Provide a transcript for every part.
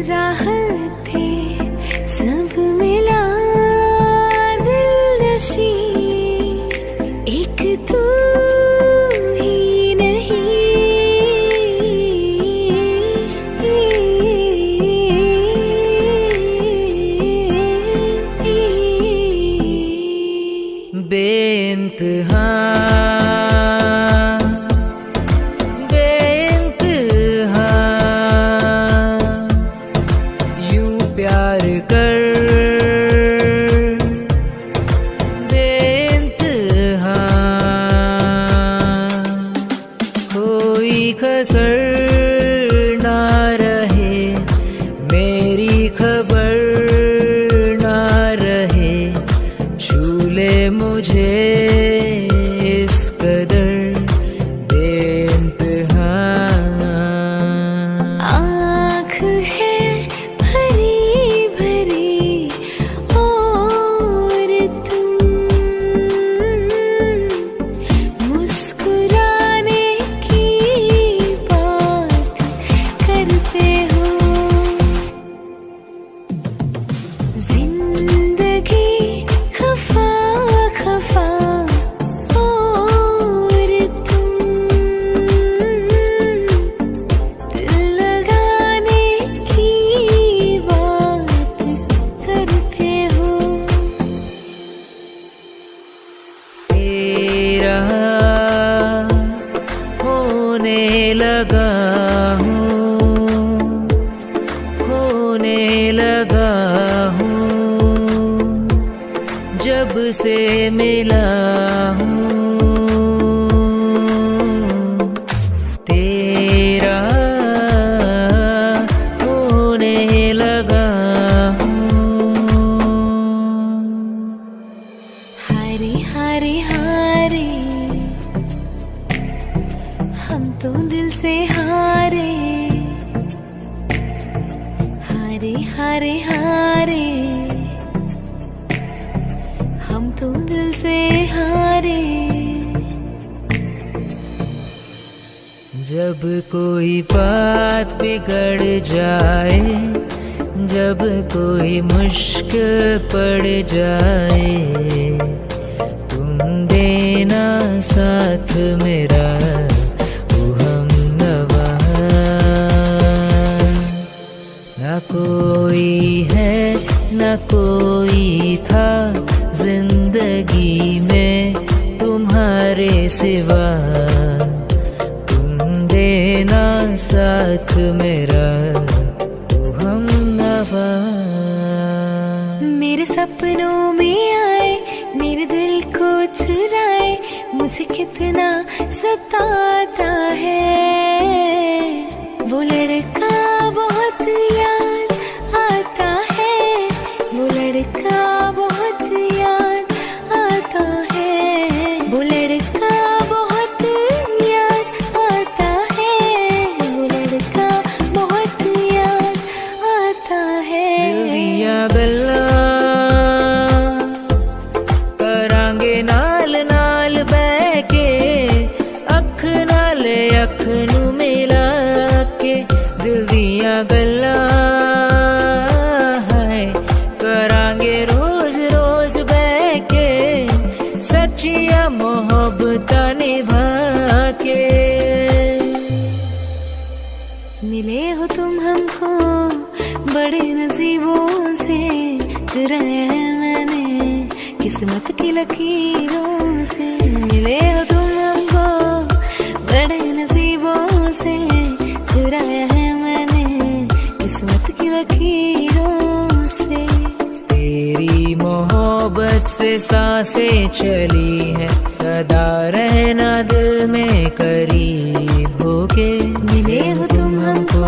राहत थे सब मिला दिलनशी, एक तू ही नहीं। बेइंतहा प्यार कर बेइंतहा, कोई कसर ना रहे, मेरी खबर ना रहे, छू ले मुझे इस कदर बेइंतहा। आँख है होने लगा हूँ जब से मिला हूँ, तेरा होने लगा हूँ। हारे हारे हारे हम तो दिल से हारे, हारे हारे हारे हम तो दिल से हारे। जब कोई बात बिगड़ जाए, जब कोई मुश्किल पड़ जाए, तुम देना साथ मेरा ना कोई है ना कोई था जिंदगी में तुम्हारे सिवा, तुम देना साथ मेरा ओ हमनवा। मेरे सपनों में आए, मेरे दिल को चुराए, मुझे कितना सताता है वो लड़का, बहुत याद आता है वो लड़का, बहुत याद आता है वो लड़का, बहुत याद आता है वो लड़का, बहुत याद आता है। दिया गल्ला करांगे नाल नाल बैके, अख नाले अख नू मिला के, दिल दिया गल्ला है करांगे रोज रोज बैके, सच्चिया मोहब्बता निभा के। मिले हो तुम हमको बड़े नसीबों से, चुराया है मैंने किस्मत की लकीरों से। मिले हो तुम हमको बड़े नसीबों से, चुराया है मैंने किस्मत की लकीरों से। तेरी मोहब्बत से सांसें चली हैं, सदा रहना दिल में करीब होके। मिले हो तुम हमको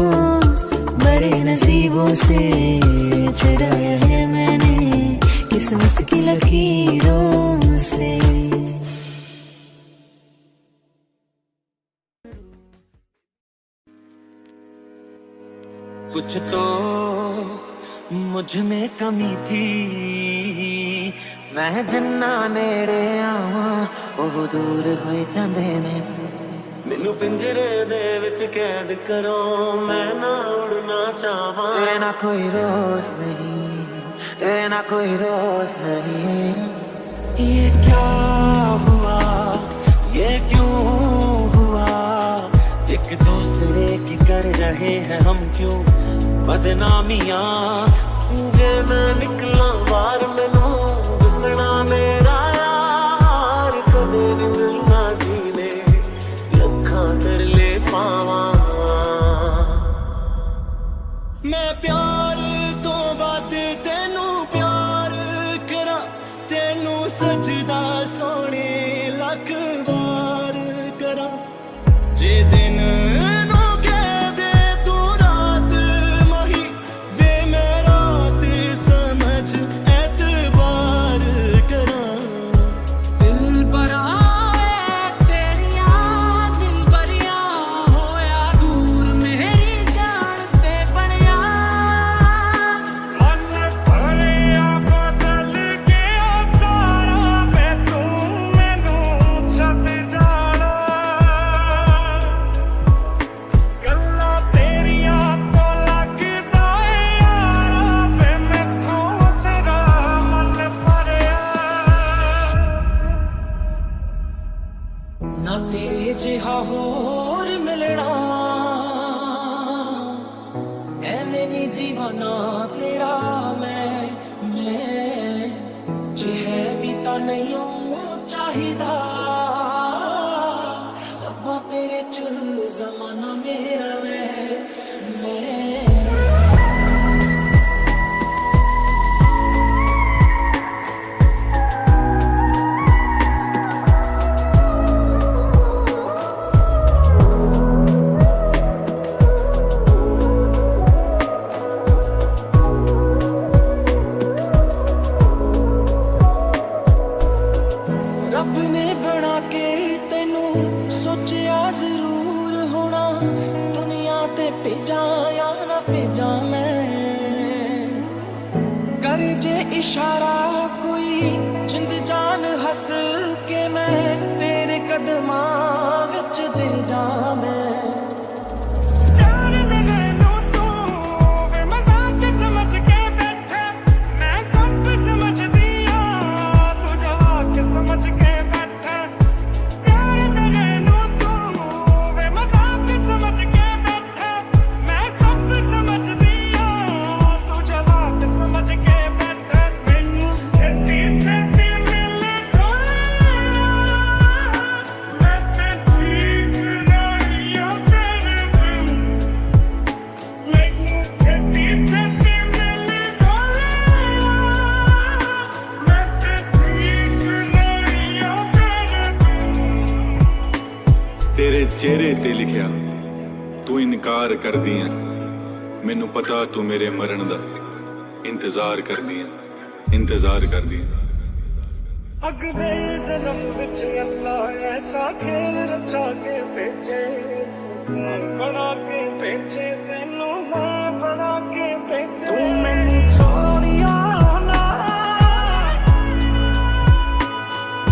बड़े नसीबों से, चुराया है मैंने किस्मत की लकीरों से। कुछ तो मुझ में कमी थी, मैं जिन्ना नेड़े आवा ਉਹ दूर ਹੋਏ ਜਾਂਦੇ ਨੇ। ਮੈਨੂੰ ਪਿੰਜਰੇ ਦੇ ਵਿੱਚ ਕੈਦ ਕਰੋ, ਮੈਂ ਨਾ ਉੜਨਾ चावा तेरे ना कोई रोज नहीं, तेरे ना कोई रोज नहीं। ये क्या हुआ, ये क्यों हुआ, एक दूसरे की कर रहे हैं हम क्यों बदनामियां। जे मैं निकला बाहर मैनू दसना मेरा यार, कदे नहीं मिलना जीने लखा तरले पावा। मैं प्यार तो वध तेनू प्यार करा, तेनू सजदा सोने लख बार करा। जे दिन नू कह दे तू रात मही, वे मैं रात समझ एतबार करा। दिल बरा तेरिया दिल बरिया होया दूर मेरी जान ते बनया। मन भरिया बदल गया सारा, मैं तू मैनू छड्ड जाना। गल्लां तेरियां तो लगदा है यारा, वे मैथों तेरा मन भरिया। ना तेरे जिहा होर मिलना, ऐवें नी दीवाना तेरा मैं जे है भी तां नहीं ओ चाहिदा। अब्बा तेरे च जमाना मेरा मैं रब ने बना के तेनू सोचिया जरूर होना, दुनिया ते भेजा या ना भेजा मैं। कर जे इशारा कोई जिंद जान हंस के, मैं तेरे कदमां विच दे जा मैं। तेरे चेहरे ते लिखिया तू इनकार कर दिया, मैनू पता तू मेरे मरण दा इंतजार कर दिया, इंतजार कर दिया। अगले जन्म विच अल्लाह ऐसा खेल रचा के भेजे, बना के भेजे तेनू मैं बना के भेजे। तू मैनू छोड़िया ना,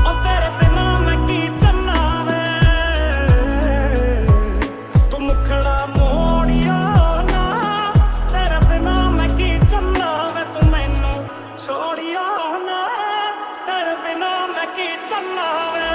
ओ तेरे बिना मैं की चलना वे। तू मुखड़ा मोड़िया ना, तेरे बिना मैं की चलना वे। तू मैनू छोड़िया ना, तेरे बिना मैं की चलना वे।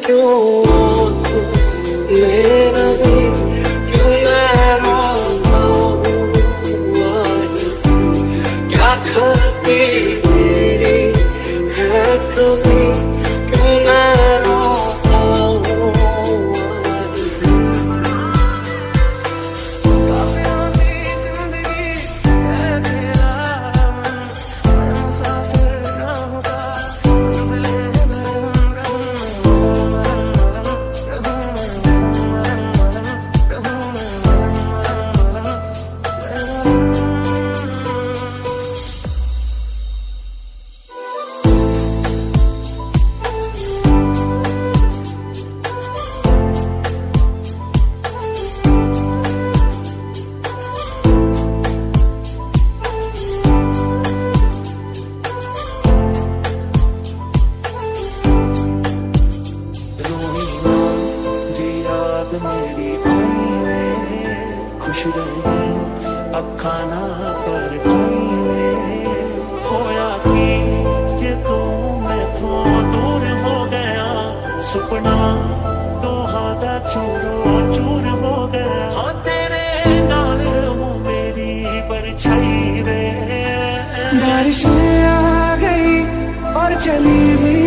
क्यों तू मेरा भी क्यों मैं रोता हूँ आज क्या करती मेरी है कभी क्यों मैं रोता हूँ आज काफी हंसी जिंदगी है तेरा मन मैं मुसाफिर रहूँगा मंजिलें मेरी आई वे खुश रही अखा ना पर आई वे होया कि जे तू मैथों दूर हो गया सुपना दोहादा चूरो चूर हो गया हाँ तेरे नाल रहूं मेरी परछाई वे बारिश आ गई और चली भी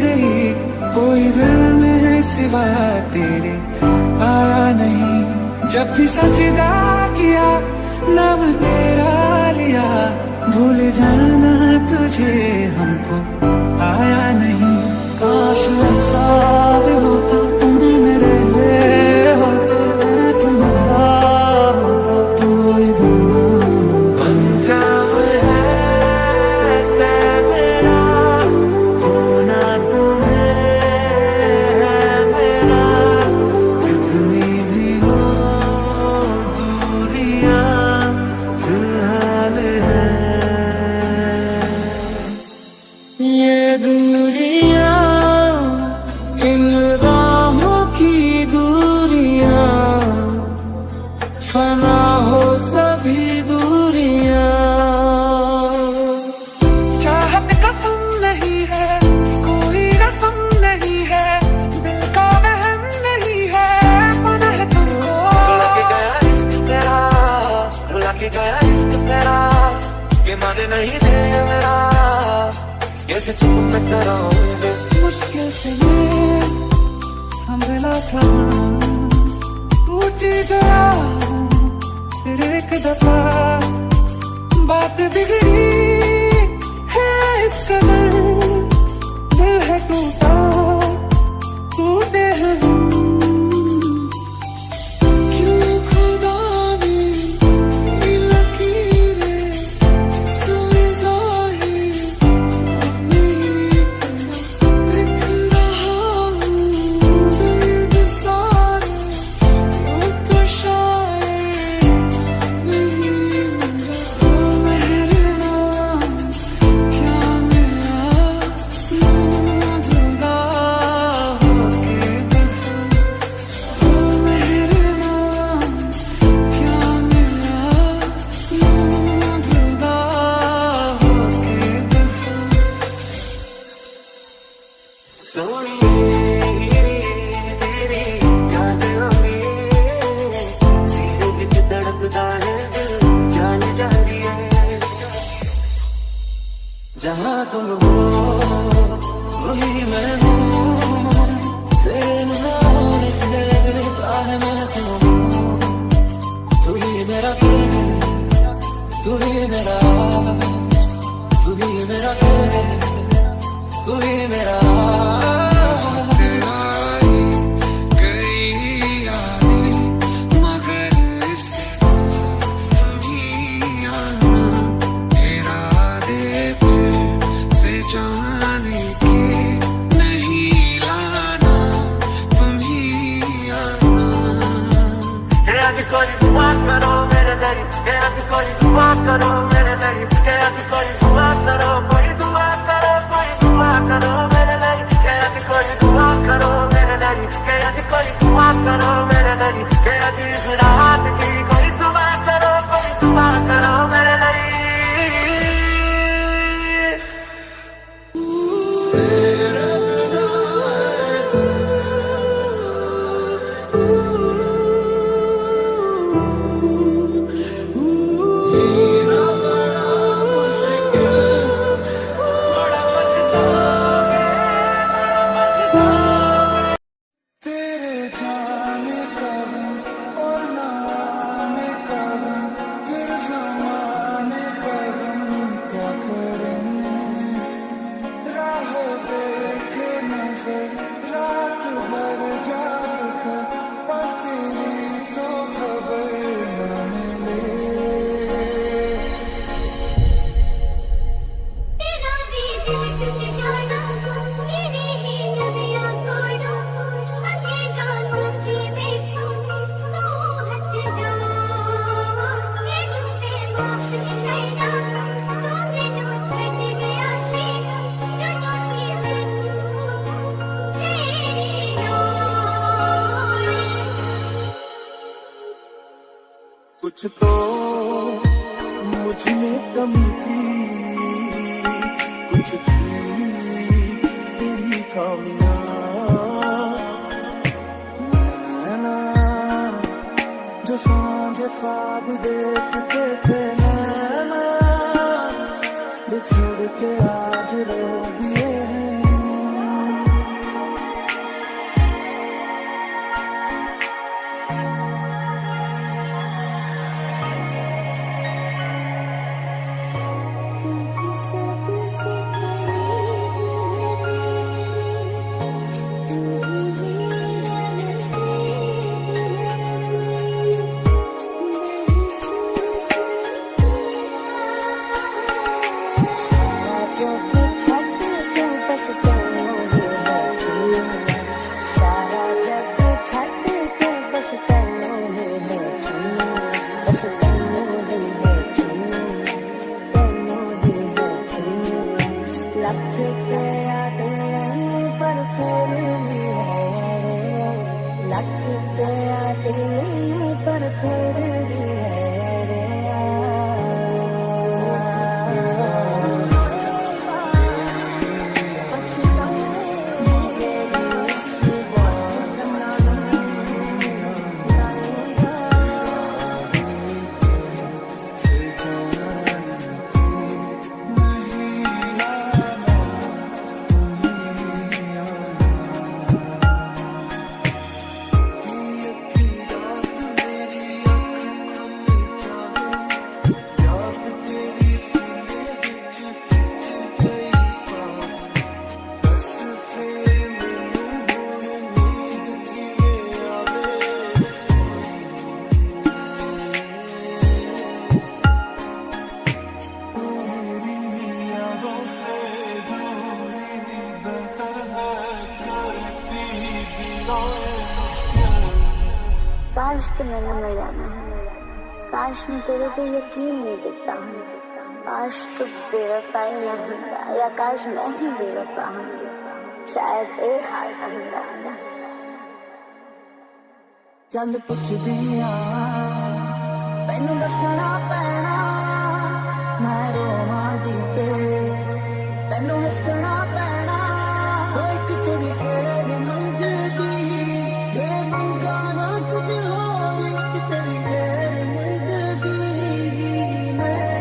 गई कोई दिल में सिवा तेरे आया नहीं जब भी सजदा किया नाम तेरा लिया भूल जाना तुझे हमको आया नहीं काश ऐसा भी होता तुम मेरे होते मैं तुम्हारा होता तू ही पंजाब है ते मेरा होना तुम्हें है मेरा कितनी भी हो दूरियां फिलहाल है ये दूरियां इन राहों की दूरियां फना हो सभी दूरियां चाहत कसम नहीं है कोई रस्म नहीं है दिल का वहम नहीं है पना है तुमको लग गया इश्क तेरा लग गया इश्क तेरा ये माने नहीं दे मेरा कैसे चुप मैं कराऊंगा मुश्किल से ये संभला था टूट गया फिर एक दफा बात बिगड़ी है इस कदर दिल है टूटा टूटे हैं क्यों खुदा ने ये लकीरें जिस्म ज़ाहिर अपनी दिख रहा हूँ दर्द सारे यूं तो शायर नहीं मिला मेरे नाम क्या मिला यूं जुदा होके मेरे नाम क्या मिला यूं जुदा होके सोनिए तेरी याद आवी सीने विच धड़कदा है दिल जान जा रही है जहाँ तुम हो वही मैं हूँ तेरे नाम से दिलता है मैं तू ही मेरा दिल तू ही मेरा तू ही मेरा दिल तू ही मेरा कोई दुआ करो मेरे लिए आज कोई दुआ करो मेरे लिए से रात भर जाग कर पर तेरी तो खबर न मिले। तेरा भी दिल टूट जाना मेरी ही नदियाँ तोड़ो लगेगा माथे देखो तो हट जाओ ये झूठे माफ करना तूने जो छट गया सी जो सी मैं तेरी ओर। कुछ तो मुझ में कमी थी, कुछ थी तेरी खामियां। नैना जो सांझ ख्वाब देखते थे, नैना बिछड़ के आज रो दिए हैं। सबसे करीब है मेरे तू ही मेरा नसीब है महसूस किया जब छट के बस तन्नों में बैठी सारा जब छट के बस तन्नों में बैठी बस तन्नों में बैठी तन्नों में बैठी लख तेरा दिल पर फिर भी है लख तेरा दिल पर फिर भी है काश तो मैंने मर जाना है, काश मैं तेरे पे यकीन नहीं करता हूँ, काश तो बेवफाई न होता या काश मैं ही बेवफा हूँ, शायद एक हाल का होता। चल पुछदियां तैनू दसना पैना मैं रोवांगी ते तैनू हसना पैना एक तेरी गैर मंगदी ये मंगा ना कुछ और एक तेरी गैर मंगदी मैं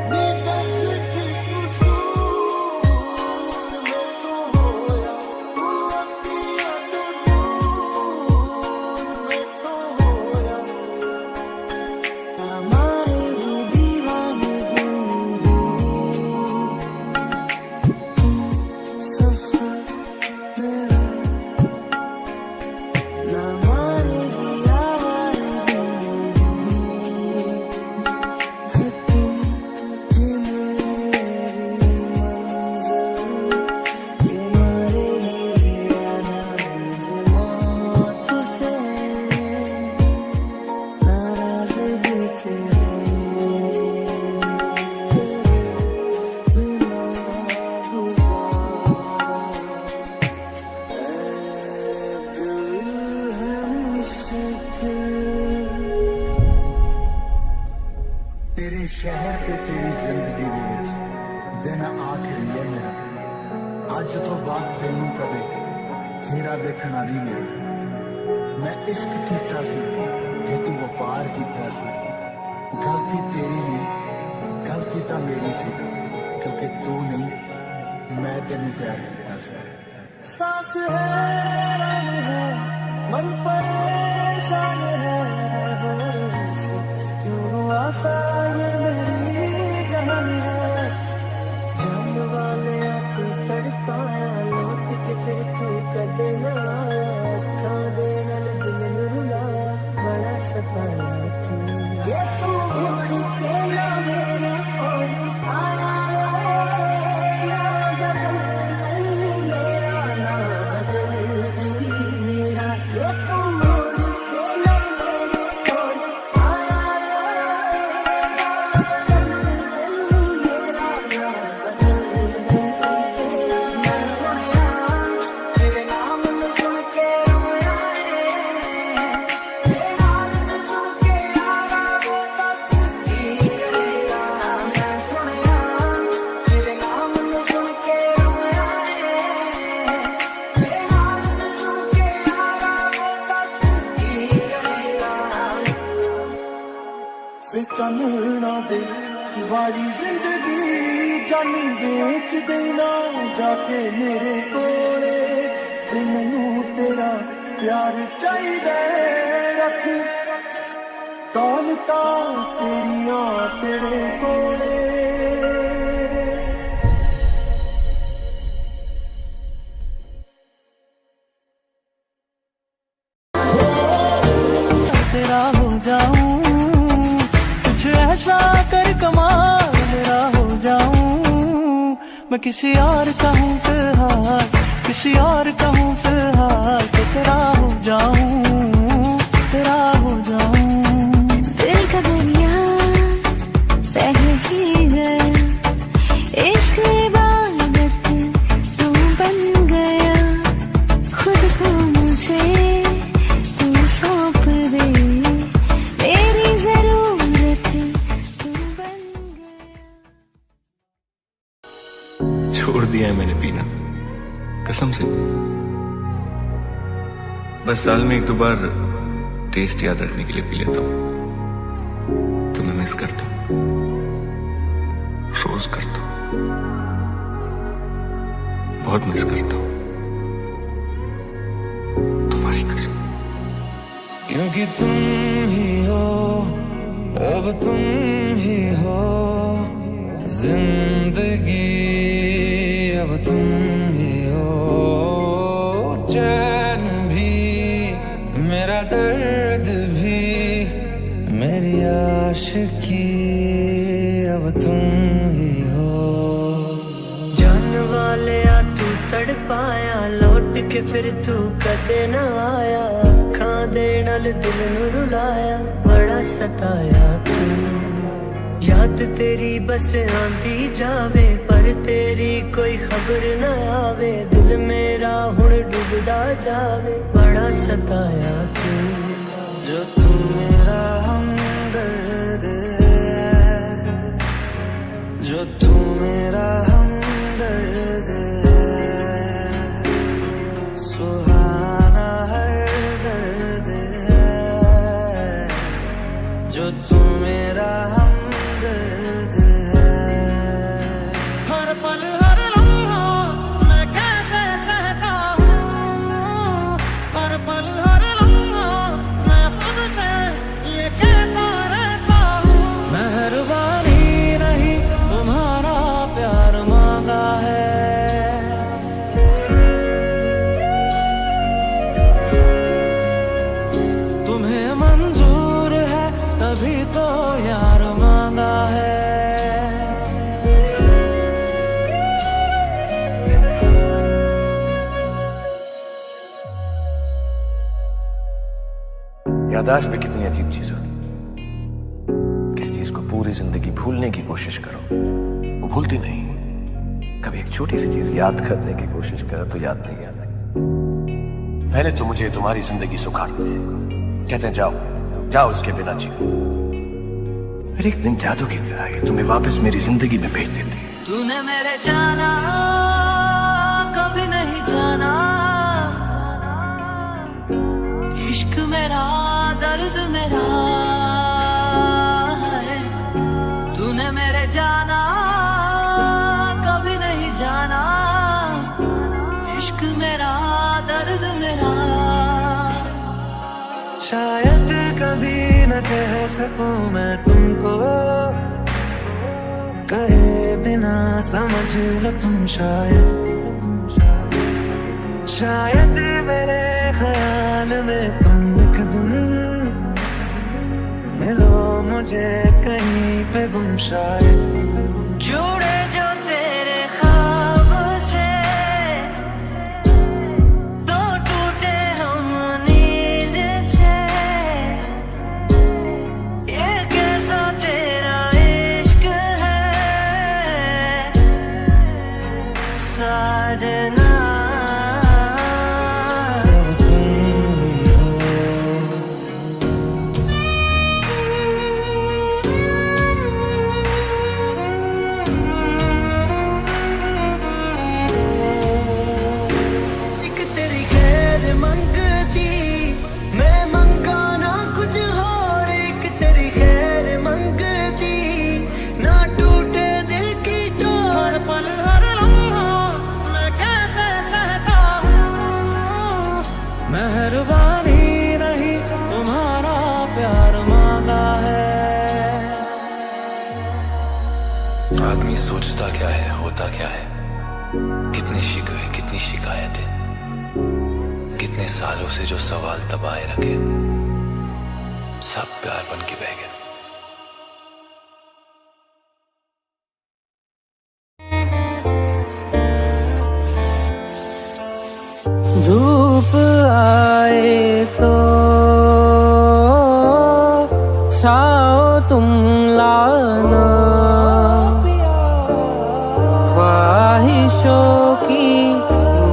बेकस के कसूर में तो होया तू अखियां तो दूर में तो होया हमारे ही दीवानगी सफर मेरा ना मारेगी आवाज़ है तू ही मेरी मंज़िल ये मारेगी नाराज़ मौत से नाराज़गी तेरी बिना गुज़ारा दिल है मुश्किल तेरे शहर ते तेरी जिंदगी दे विच दिन आखिरी है मेरा अज तो बाद तेनू कदे चेहरा देखना नहीं मिले मैं इश्क कीता सी ते तू वपार कीता सी गलती तेरी नहीं गलती तां मेरी सी क्योंकि तू नहीं मैं तेनू प्यार कीता सी सांस है रंग है मन परेशान है होने से क्यों आसा ये मेरी जान है जान वाले तू तड़पाया लौट के फिर तू चानना दे वाड़ी जिंदगी जानी बेच देना जाके मेरे कोले ते मैनू तेरा प्यार चाहिदा रख दौलता तेरिया तेरे कोले तेरा हो जाऊं कुछ ऐसा कर कमाल मेरा हो जाऊं मैं किसी और का हूँ फिलहाल किसी और का हूँ फिलहाल तो तेरा हो जाऊं तेरा हो जाऊं दिल का दरिया बह ही गया इश्क इबादत तू बन गया खुद को मुझे तू सौंप दे तेरी जरूरत तू बन गया। छोड़ दिया है मैंने पीना कसम से बस साल में एक दो बार टेस्ट याद रखने के लिए पी लेता हूं तुम्हें मिस करता हूं रोज करता हूं बहुत मिस करता हूं तुम्हारी कसम क्योंकि तुम ही हो अब तुम ही हो जिंदगी अब तुम ही हो चैन भी मेरा दर्द भी मेरी आशिकी अब तुम ही हो जान वाले आ तू तड़पाया लौट के फिर तू कदे न आया अखां दे नाल दिल नू रुलाया बड़ा सताया तू याद तेरी बस आंदी जावे पर तेरी कोई खबर न आवे दिल मेरा हुण डूबदा जावे बड़ा सताया तू जो तू मेरा हमदर्द है जो तू मेरा हमदर्द है सुहाना हर दर्द है जो तू मेरा हमदर्द है हर पल हर लम्हा मैं कैसे सहता हूँ हर पल हर लम्हा मैं खुद से ये कहता रहता हूँ मेहरबानी नहीं तुम्हारा प्यार मांगा है तुम्हें मंजूर है तभी तो यार मांगा है याददाश्त भी कितनी अजीब चीज होती है किस चीज को पूरी जिंदगी भूलने की कोशिश करो वो भूलती नहीं कभी एक छोटी सी चीज याद करने की कोशिश करो तो याद नहीं आती पहले तो मुझे तुम्हारी जिंदगी सुखाते हैं कहते हैं जाओ जाओ इसके बिना जियो फिर एक दिन जादू की तरह ये तुम्हें वापस मेरी जिंदगी में भेज देती है तूने मेरे जाना कभी नहीं जाना इश्क मेरा दर्द मेरा है तूने मेरे जाना कभी नहीं जाना इश्क मेरा दर्द मेरा शायद कभी न कह सकूं मैं तुमको कहे बिना समझ लो तुम शायद मेरे ख्याल में तुम एक दिन मिलो मुझे कहीं पे गुम शायद जुड़े जो तेरे ख्वाब से तो टूटे हम नींद से ये कैसा तेरा इश्क है साजना मेहरबानी नहीं तुम्हारा प्यार मांगा है। आदमी सोचता क्या है, होता क्या है, कितने शिकवे कितनी शिकायतें, कितने सालों से जो सवाल दबाए रखे, सब प्यार बन के बह गए। धूप आए तो छाओ तुम लाना, ख्वाहिशों की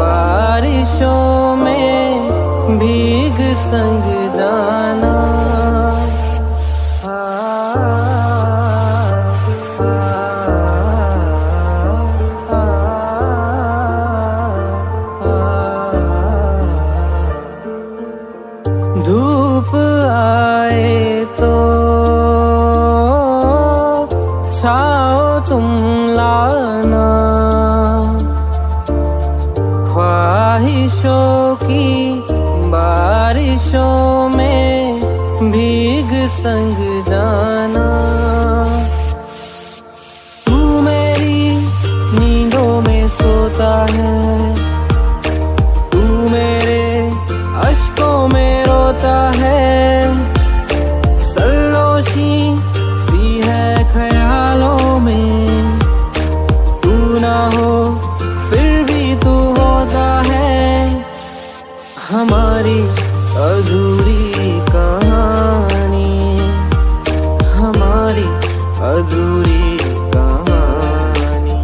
बारिशों में भीग संग दाना। धूप आए तो छाओ तुम लाना, ख्वाहिशों की बारिशों में भीग संग दाना। तू मेरी नींदों में सोता है, तू मेरे अश्कों में रोता है, सरलोशी सी है ख्यालों में। तू ना हो फिर भी तू होता है, हमारी अधूरी कहानी, हमारी अधूरी कहानी।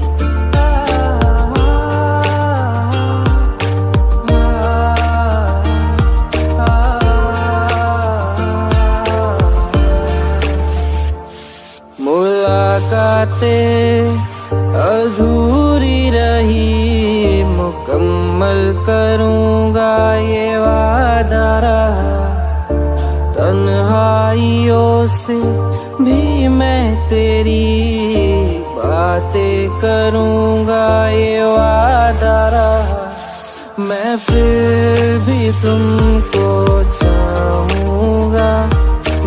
मुलाकातें अधूरी रही, मुकम्मल करूँगा ये वादा रहा। तन्हाइयों से भी मैं तेरी बातें करूँगा ये वादा रहा। मैं फिर भी तुमको चाहूँगा,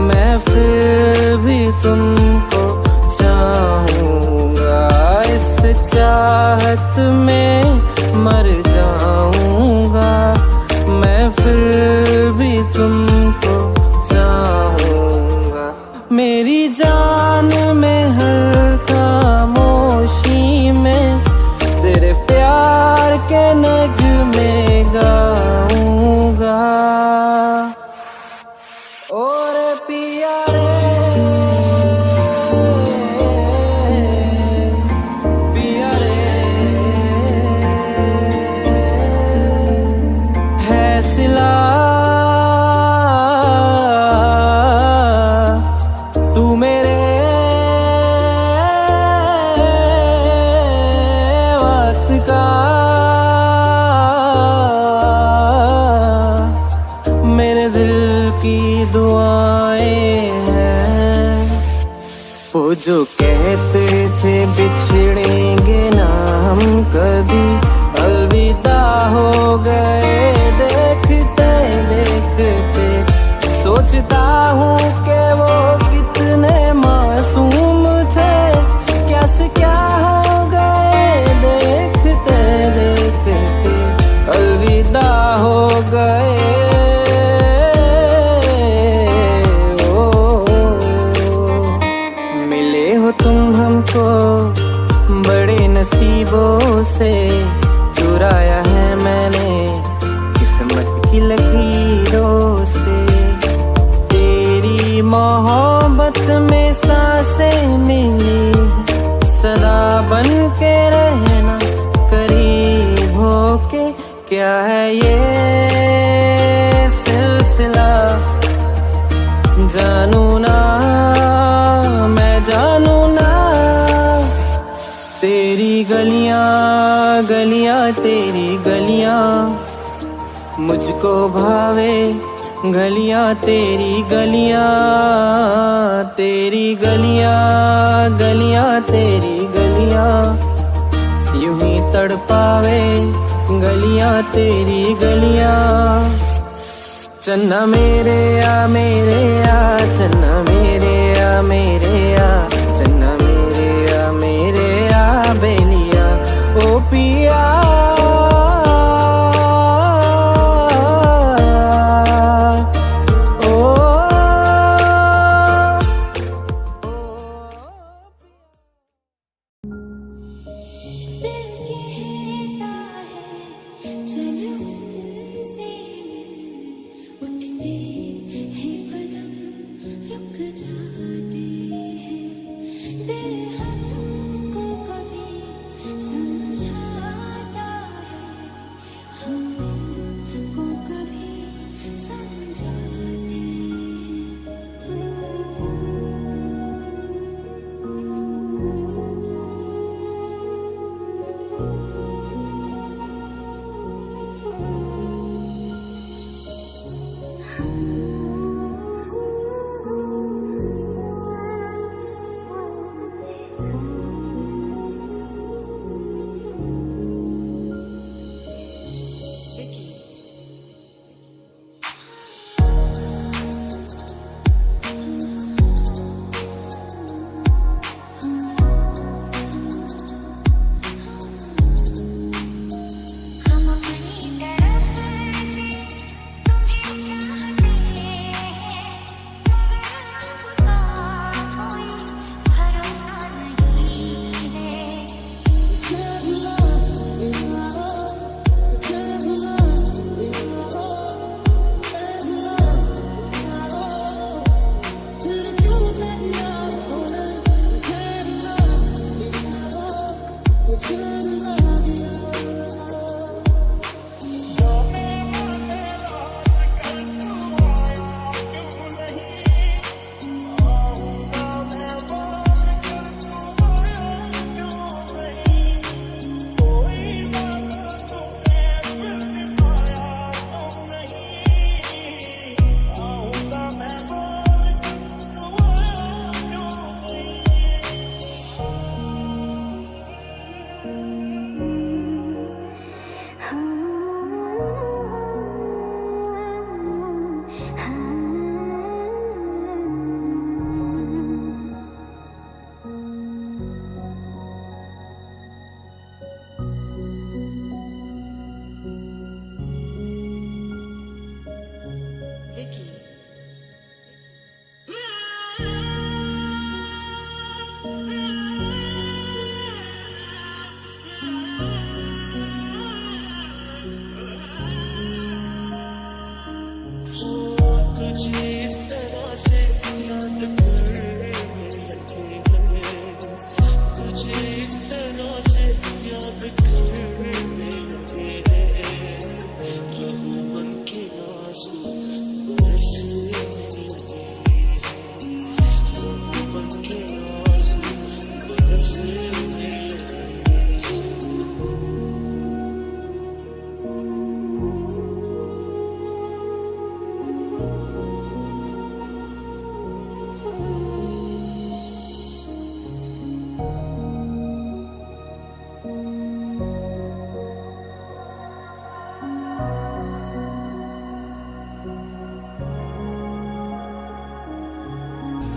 मैं फिर भी तुमको चाहूँगा। इस चाहत में मर जाऊँगा, मैं फिर भी तुमको चाहूँगा। मेरी जान में हर खामोशी में तेरे प्यार के नगमे गाऊँगा। और पिया रे, पिया रे, है सिला तू मेरे वक्त का, मेरे दिल की दुआएं हैं। वो जो कहते थे बिछड़ेंगे ना हम कभी, अलविदा हो गए देखते देखते। सोचता हूँ कि वो कितने मासूम थे, कैसे क्या हो गए देखते देखते, अलविदा हो गए। मिले हो तुम हमको बड़े नसीबों से, चुराया है मैंने किस्मत की लकीरों से। तेरी मोहब्बत में सांसें मिली, सदा बन के रहना करीब होके। क्या है ये सिलसिला जानू ना, मैं जानू ना। तेरी गलियां गलियां तेरी गलियां मुझको भावे, गलियां तेरी गलियां, तेरी गलियां गलियां तेरी गलियां यूं ही तड़पावे, गलियां तेरी गलियां। चन्ना मेरे आ चन्ना मेरे आ चन्ना मेरे आ बेलिया ओ पिया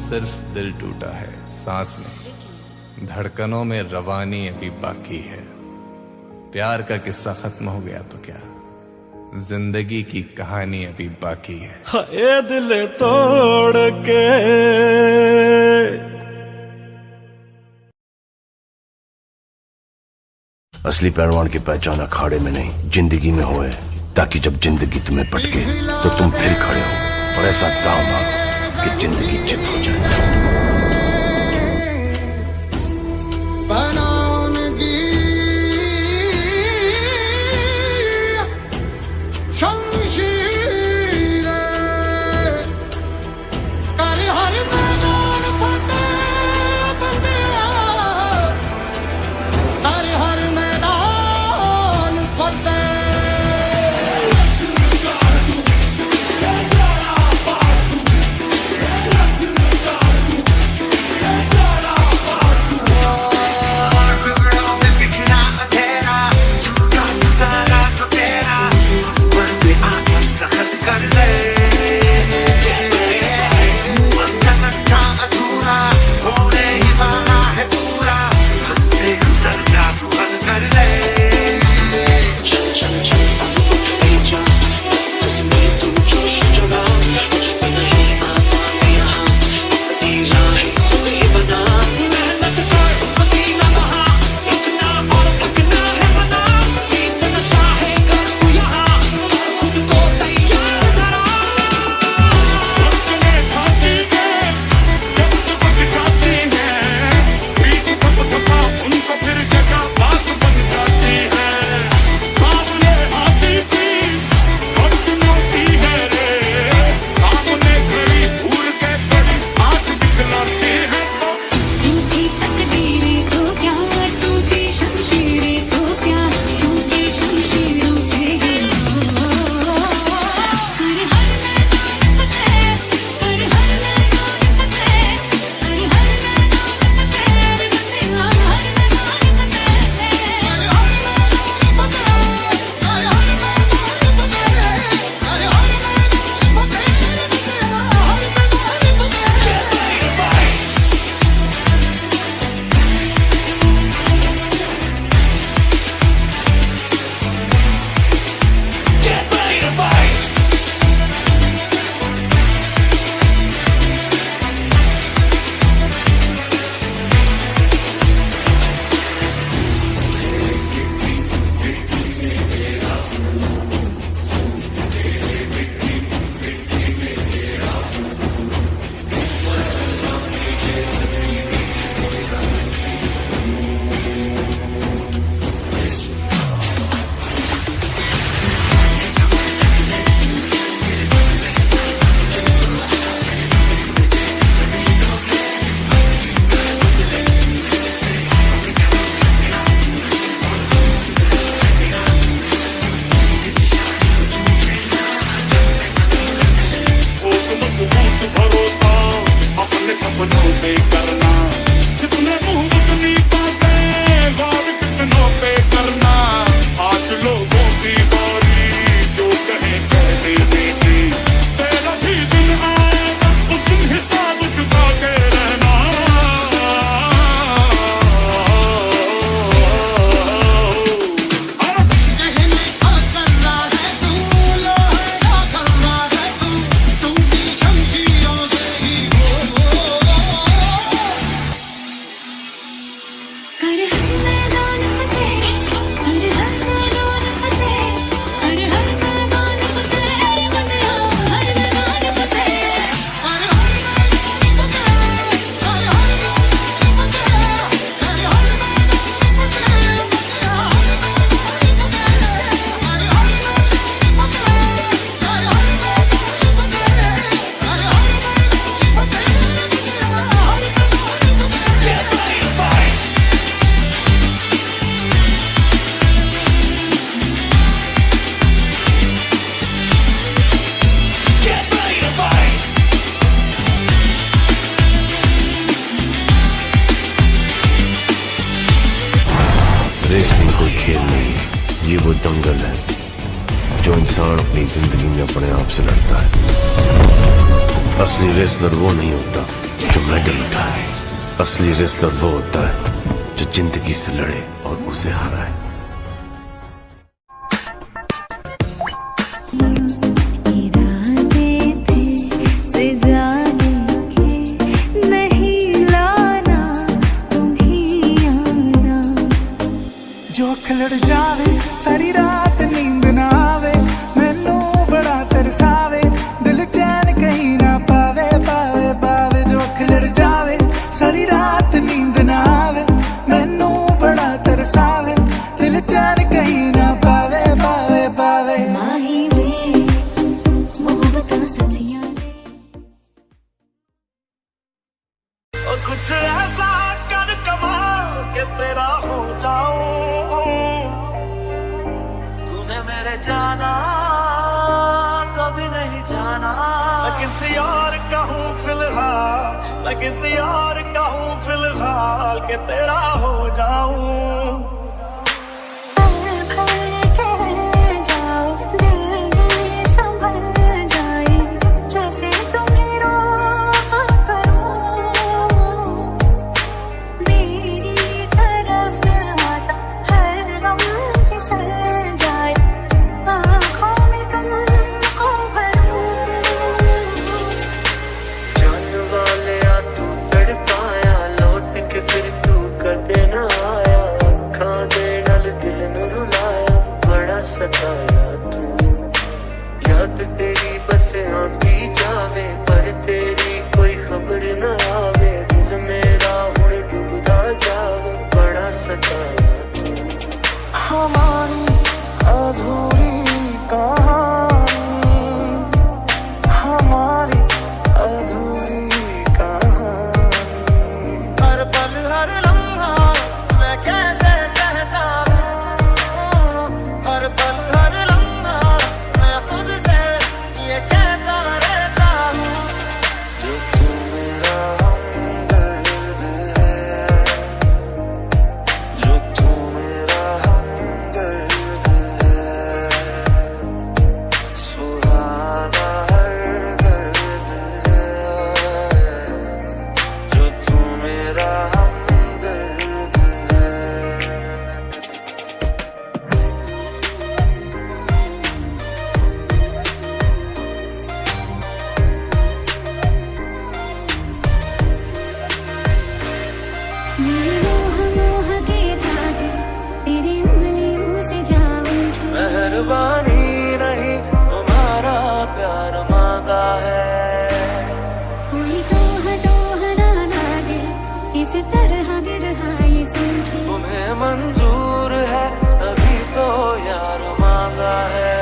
सिर्फ दिल टूटा है, सांस नहीं, धड़कनों में रवानी अभी बाकी है। प्यार का किस्सा खत्म हो गया तो क्या, जिंदगी की कहानी अभी बाकी है। हाय दिल तोड़ के असली पहलवान की पहचान अखाड़े में नहीं जिंदगी में होए, ताकि जब जिंदगी तुम्हें पटके तो तुम फिर खड़े हो और ऐसा दांव मारो कि जिंदगी चित हो जाए। जिंदगी में अपने आप से लड़ता है। असली रेसलर वो नहीं होता जो मेडल उठाए, असली रेसलर वो होता है जो जिंदगी से लड़े और उसे हराए। इरादे थे सजाने के, नहीं लाना तुम ही आना। जो खिलड़ जावे सारी रात नींद ना आवे, मैनू बड़ा तरसावे, दिल चैन कहीं ना पावे पावे पावे। जो खिलड़ जावे सारी रात नींद ना आवे, मैनू बड़ा तरसावे, दिल चैन कहीं ना पावे पावे पावे। माही वे मोहब्बतां सच्चियां ने। और कुछ ऐसा कर कमाल के तेरा हो जाऊं, तूने मेरे जाना कभी नहीं जाना। मैं किसी और का हूँ फिलहाल, मैं किसी और का हूँ फिलहाल के तेरा हो जाऊं। याद तेरी बस आंधी जावे, पर तेरी कोई खबर न आवे। दिल मेरा हुण डूबदा जावे, बड़ा सताया तू। हमारी अधूरी कहानी, हमारी अधूरी कहानी। हर पल हर लम्हा मैं कैसे सहता हूँ, हर पल मेहरबानी नहीं तुम्हारा प्यार मांगा है। कोई टोह टोह ना लागे, इस तरह बिरहा ये सोचे। तुम्हें मंजूर है तभी तो यार मांगा है।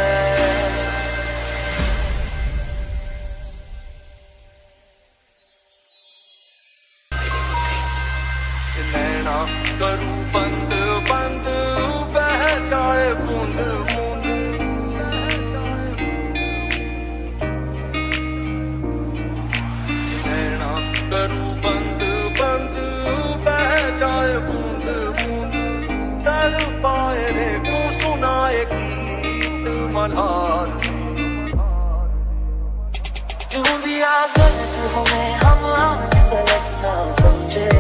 नैना करूं बंद बंद, बह जाए बूंद बूंद। नैना करूं बंद बंद, बह जाए बूंद बूंद। तड़पाए रे तू सुनाए गीत मल्हार। क्यों दिया गलत हमें हम आज गलत ना समझे।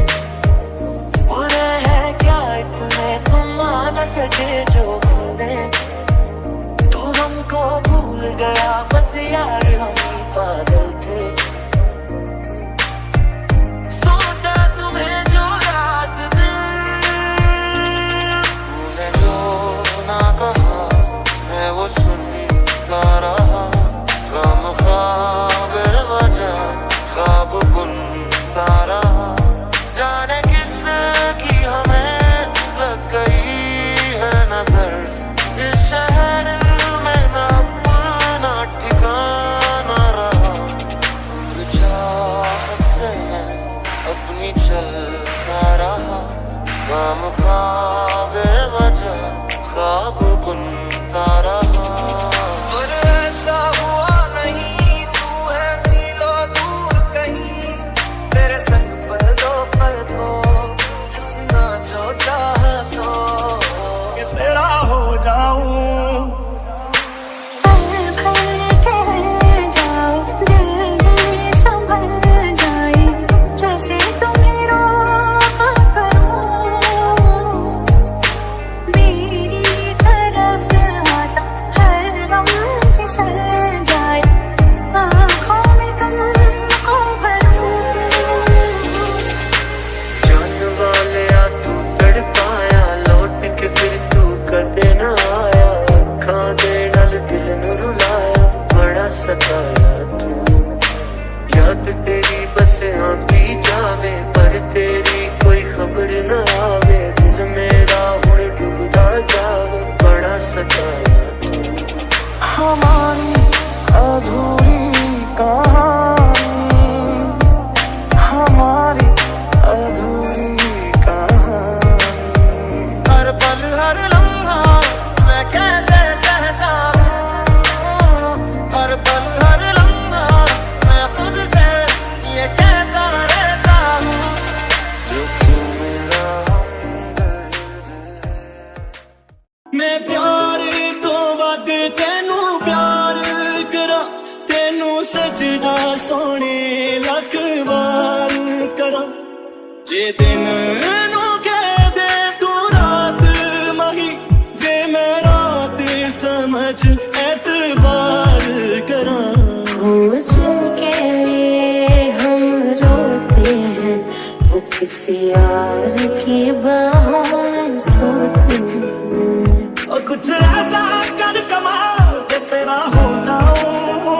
बुरे हैं क्या इतने तुम मान न सके जो भूले। तू हमको भूल गया बस यार हम ही पागल थे। सोचा तुम्हें जो रात में तूने जो ना कहा, मैं वो सुनता रहा। गम ख्वाब वजह ख्वाब बुनता रहा। जाने किसकी हमें लग गई है नजर, इस शहर में न अपना ठिकाना। सताया तू। याद तेरी बस आती जावे पर तेरी कोई खबर न आवे। दिल मेरा हुण डूबदा जावे बड़ा सताया तू। हमारी अधूरी कहानी, हमारी अधूरी कहानी। हर पल हर लम्हा मैं कैसे सहता हूँ। हर पल हर लम्हा मैं खुद से ये कहता रहता हूँ जो तू मेरा हमदर्द है। मैं प्यार तो वध तेनू प्यार करा, तेनू सजदा सोने लख वार करा। जे दिन नू कह दे तू रात मही, वे मैं रात समझ एतबार करा। कुछ के लिए हम रोते हैं, वो किसी और की बाहों में सोते हैं। और कुछ ऐसा कर कमाल के तेरा हो जाऊं।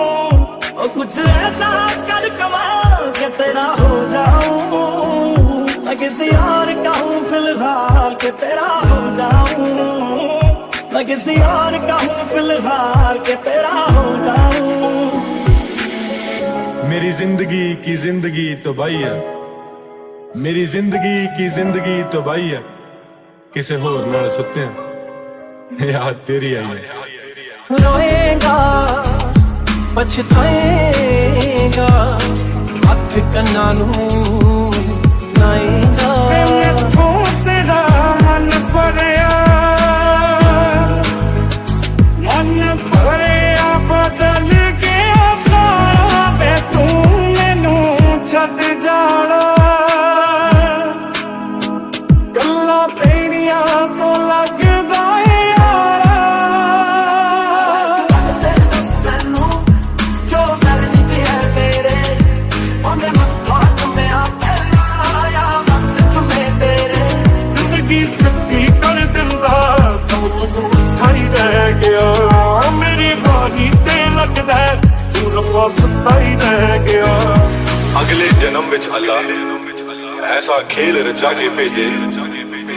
और कुछ ऐसा कर कमाल के तेरा हो जाऊं। मैं किसी और का हूँ फिलहाल के तेरा हो जाऊं। मैं किसी और का हूँ फिलहाल के तेरा हो जाऊं। मेरी जिंदगी की जिंदगी तो बाई है, मेरी जिंदगी की जिंदगी तो बाई है। किसे होर नाल सुते हैं याद तेरी आई है। रोएगा पछताएगा हथ कन्ना नू नाएगा। मैथों तेरा मन भरिया, मन भरिया बदल गया सारा। वे तू मैनू छड्ड जाना, गल्लां तेरियां तो लगदा है यारा। दस मैनू जो सर्दी च है मेरे, ओंदे मत्था चुम्मिया पहला आया मत चुम्मे तेरे। जिंदगी सच्ची कर दिंदा सब कुछ मिठा ही रह गया। मेरी बारी ते लगदा तू रब्बा सुता ही रह गया। अगले जन्म विच अल्लाह ऐसा खेल रचा के भेजे,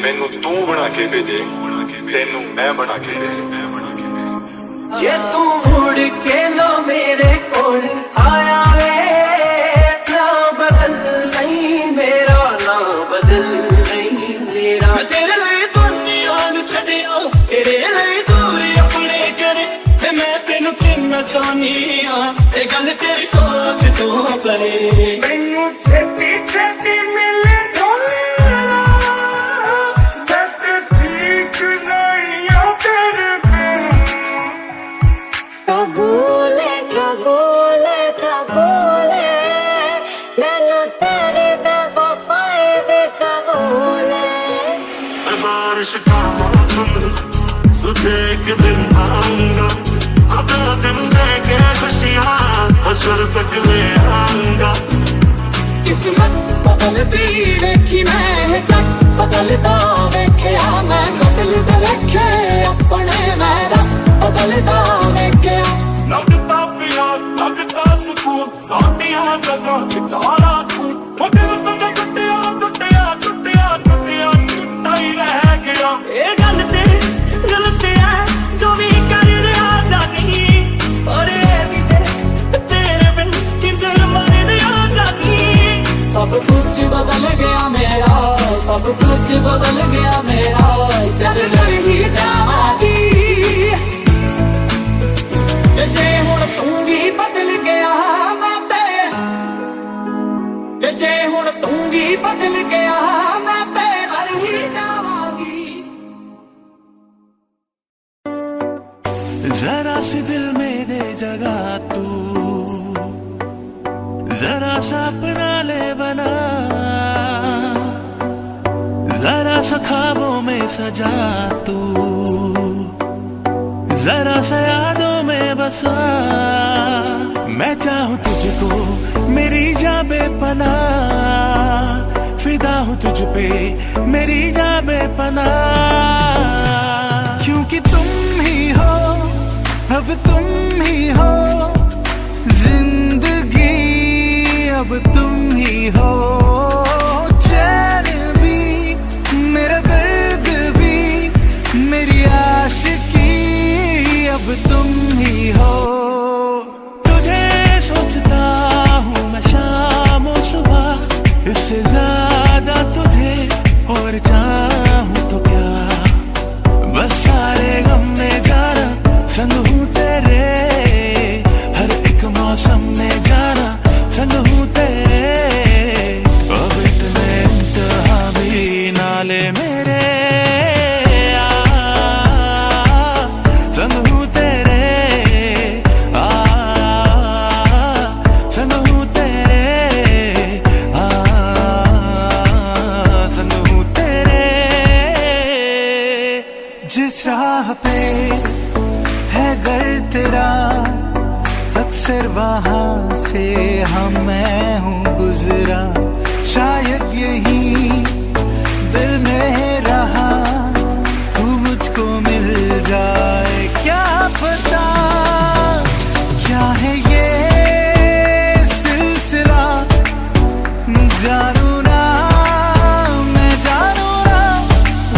मैनू तू बना के भेजे, तेनू मैं बना के भेजे। जे तू मुड़ के लो मेरे कोल आया वे, ना बदल नहीं मेरा, ना बदल नहीं मेरा। तेरे लिए दुनिया नू छड्डिया, तेरे लिए दूरी अपने करे। ते मैं तेनू किन्ना चाहनी आ, ते गल तेरी सोच तो परे। मैनू छेती छेती मिले ढोलेला, मैं ते ठीक नहीं आ तेरे बिन। कबूल है कबूल है कबूल है, मैनू तेरी बेवफाई भी कबूल है। बारिश का मौसम तुझे एक दिन आऊंगा, अपना दिन देके खुशियाँ हशर तक ले आऊंगा। किस्मत बदलती देखी मैं, जग बदलता देखिया मैं। बदलता देखे अपने मेरा बदलता देखिया। लगता प्यार लगता सुकून, साडियां जगह ठिकाना तू। वो दिल संग टुटिया टुटिया टुटिया टुटिया टुटा ही रह गया। ये गलत है जो भी कर रहा जानी, और ये भी तेरे बिन किंजल मर रहा जानी। सब कुछ बदल गया मेरा, सब कुछ बदल गया मेरा। चल नहीं जावागी जे हुण तू भी बदल गया मैं ते, जे हुण तू भी बदल गया मैं ते घर ही जावागी। जरा सी दिल में दे जगह तू, जरा सा अपना ले बना। जरा सा ख्वाबों में सजा तू, जरा सा यादों में बसा। मैं चाहूँ तुझको मेरी जान बेपनाह, फिदा हूँ तुझ पे मेरी जान बेपनाह। क्योंकि तुम ही हो, अब तुम ही हो, अक्सर वहां से मैं हूँ गुजरा, शायद यही दिल में रहा, तू मुझको मिल जाए क्या पता। क्या है ये सिलसिला, जानू ना मैं जानू ना,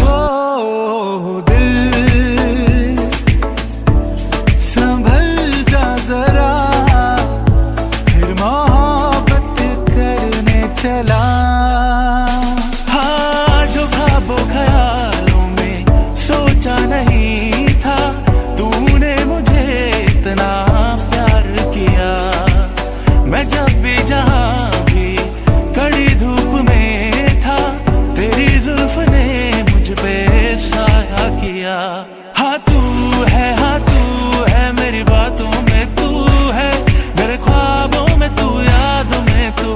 वो दिल संभल जा जरा, फिर मोहब्बत करने चला। हाँ जो ख्वाबों ख्यालों में सोचा नहीं था, तूने मुझे इतना प्यार किया। मैं जब भी जहाँ भी कड़ी धूप में था, तेरी जुल्फ ने मुझ पे साया किया। हाँ तू है मेरी बातों में तू है, मेरे ख्वाबों में तू, यादों में तू,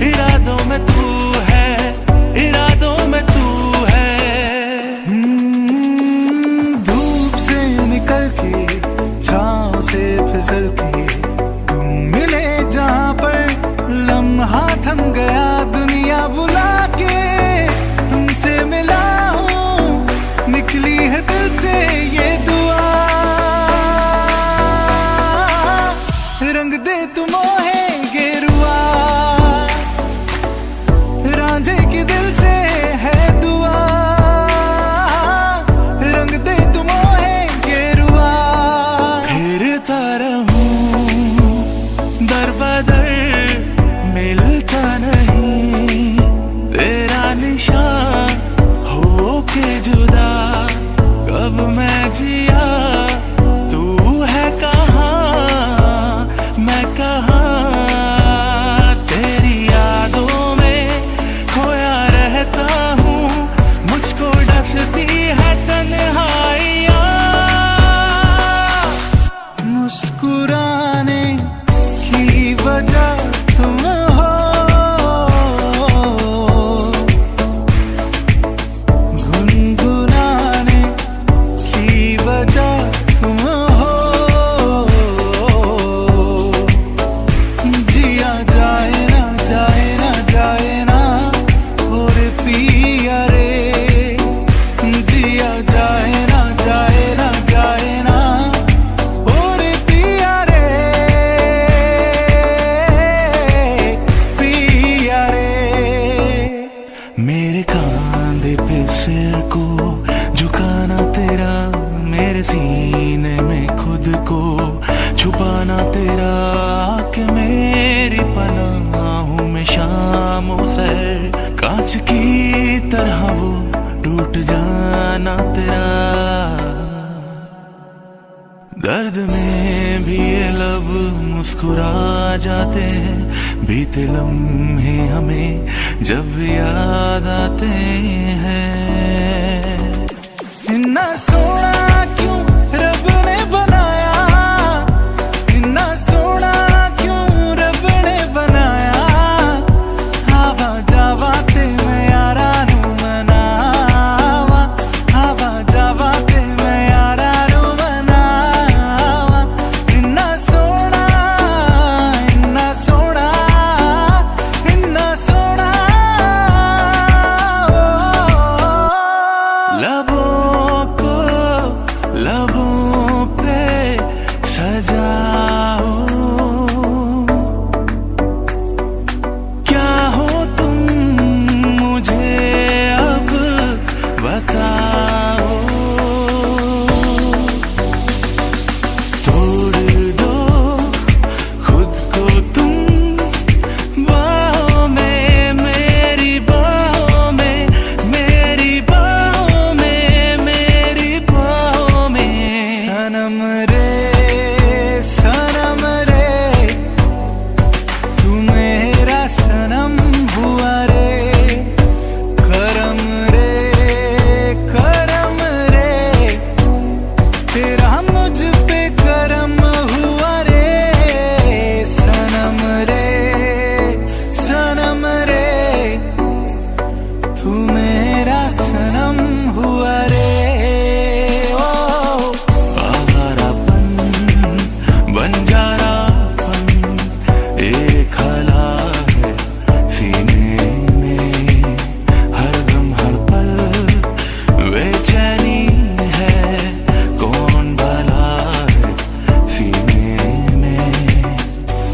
इरादों में तू है, इरादों में तू है। धूप से निकल के, छाँव से फिसल के, तुम मिले जहाँ पर लम्हा थम गया, दुनिया बुला के तुमसे मिला हूँ, निकली है दिल से ये दुआ। रंग दे तुम मोहे गेरुआ, रांझे के दिल से है दुआ, रंग दे तुम मोहे गेरुआ। फिरता रहूं दर बदर, मिलता नहीं तेरा निशान, हो के जुदा कब मैं जिया, तू है कहाँ मैं कहाँ। तेरी यादों में खोया रहता हूँ, मुझको डसती है तन्हाइयाँ। मुस्कुराने की वजह तुम हो, गुनगुनाने की वजह तुम हो, जिया जाए ना जाए ना जाए ना और पिया रे, जिया जाए ना जाए ना जाए ना और पिया रे, पिया रे। मेरे कांधे पे सिर को झुकाना तेरा, मेरे सीने में खुद को छुपाना तेरा, कि मेरी पनाहों में शामों सर, कांच की तरह वो टूट जाना तेरा। दर्द में भी ये लब मुस्कुरा जाते हैं, बीते लम्हे हमें जब याद आते हैं। इतना सोना क्यों रब ने बनाया, इतना सोना क्यों रब ने बनाया, आवा जावा ते मैं यारा नू मनावा, आवा जावा ते मैं यारा नू मनावा। इतना सोना, इतना सोना, इतना सोना, लबों को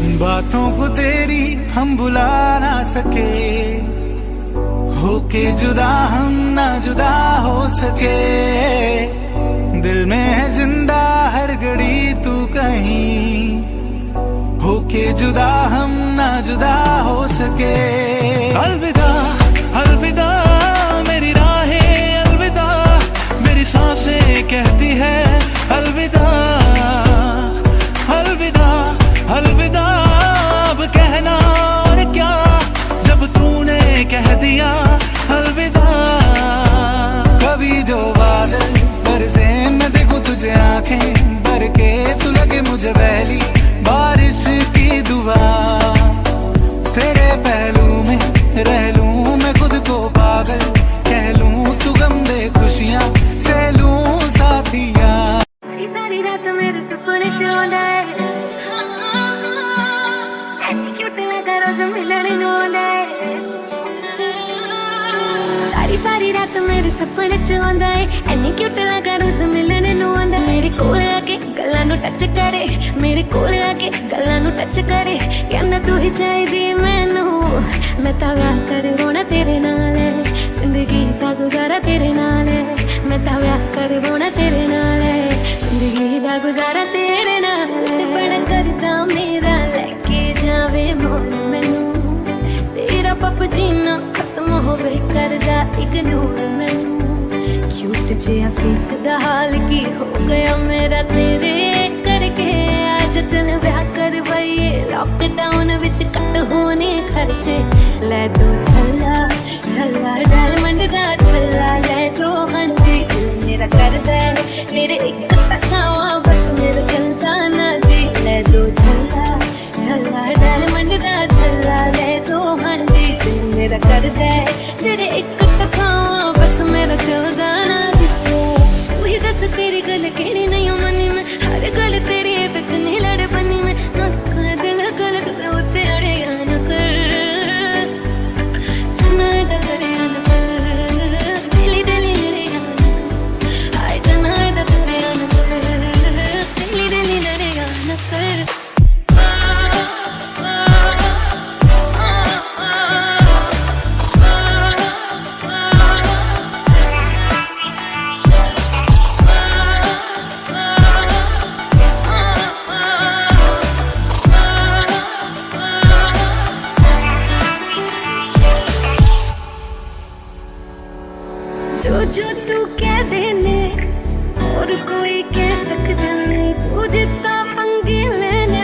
जिन बातों को तेरी हम भुला ना सके, होके जुदा हम ना जुदा हो सके। दिल में है जिंदा हर घड़ी तू कहीं, होके जुदा हम ना जुदा हो सके। अलविदा अलविदा मेरी राहें, अलविदा मेरी सांसें कहती है अलविदा। अलविदा अलविदा अब कहना और क्या, जब तूने कह दिया अलविदा। कभी जो बादल बरसे मैं देखूं तुझे आंखें भर के, तू लगे मुझे पहली बारिश की दुआ। तेरे पहलू में रह लूं मैं खुद को पागल कह लूं, तू गम दे खुशियां से लूं साथिया। सारी रात मेरे सपने च आंदा है, ऐसी क्यूट लगा रोज मिलने नूं आंदा है। सारी रात मेरे सपने च आंदा है, ऐनी क्यूट लगा रोज मिलने नूं आंदा है। मेरे कोल आके गल्लां नूं टच करे, मेरे कोल आके गल्लां नूं टच करे, कहंदा तू ही चाहिदी मैनू। मैं तां व्याह करवाउणा तेरे नाल है, जिंदगी दा गुजारा तेरे नाल है। मैं तां व्याह करवाउणा तेरे नाल है, जिंदगी दा गुजारा तेरे नाल है। बड़ा करदा मेरा लेके जावे मोल मैनू, तेरा पप जीना खत्म होवे करदा इग्नोर मैनू। क्यूट जिहा फेस दा हाल की हो गया मेरा तेरे करके। आज चल ब्याह करवाइए, लॉकडाउन विच कट होने खर्चे। ले दो छल्ला छल्ला डायमंड दा छल्ला, ले दो हांजी दिल मेरा करदा है मेरे एक तखावा, बस मेरा चलदा ना जी। ले दो छल्ला छल्ला डायमंड दा छल्ला, ले दो हांजी दिल मेरा करदा है तेरे एक तखावा, बस मेरा चलदा ना जी। वही दस तेरी गल केड़ी नहीं मनी में, हर गल तेरी बिच नहीं लड़ बनी में। मस्का दिल गल गल उते अड़े न कर, चना दा करे न कर, दिली दिली लड़े हाय चना दा करे न कर, दिली दिली लड़े न कर। जो तू कह देने और कोई कह सकता नहीं, तू जितना पंगे लेने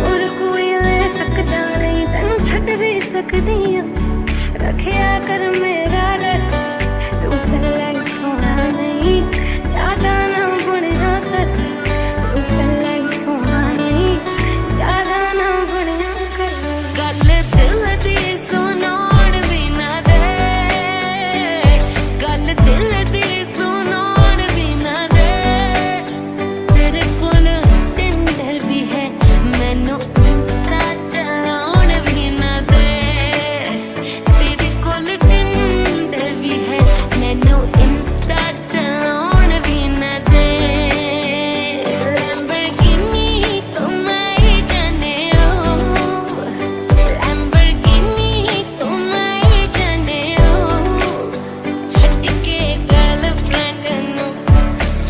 और कोई ले सकता नहीं। तेनू छड़ भी सकदी हां, रखिया कर मेरा डर, तू पहले सोना नहीं ज्यादा ना बुनिया कर। तू पहले सोना नहीं ज्यादा ना बुनिया कर। गल दिल दी सुनाउण भी ना दे, गल दिल दी सुनाउण भी ना दे। तेरे कोल टिंडर भी है, मैनू इंस्टा चलाउण भी ना दे। तेरे कोल टिंडर भी है, मैनू इंस्टा चलाउण भी ना दे। लैम्बोर्गिनी तो मैं ही जाने ओ, लैम्बोर्गिनी तो मैं ही जाने ओ। छड्ड के गर्लफ्रेंड नू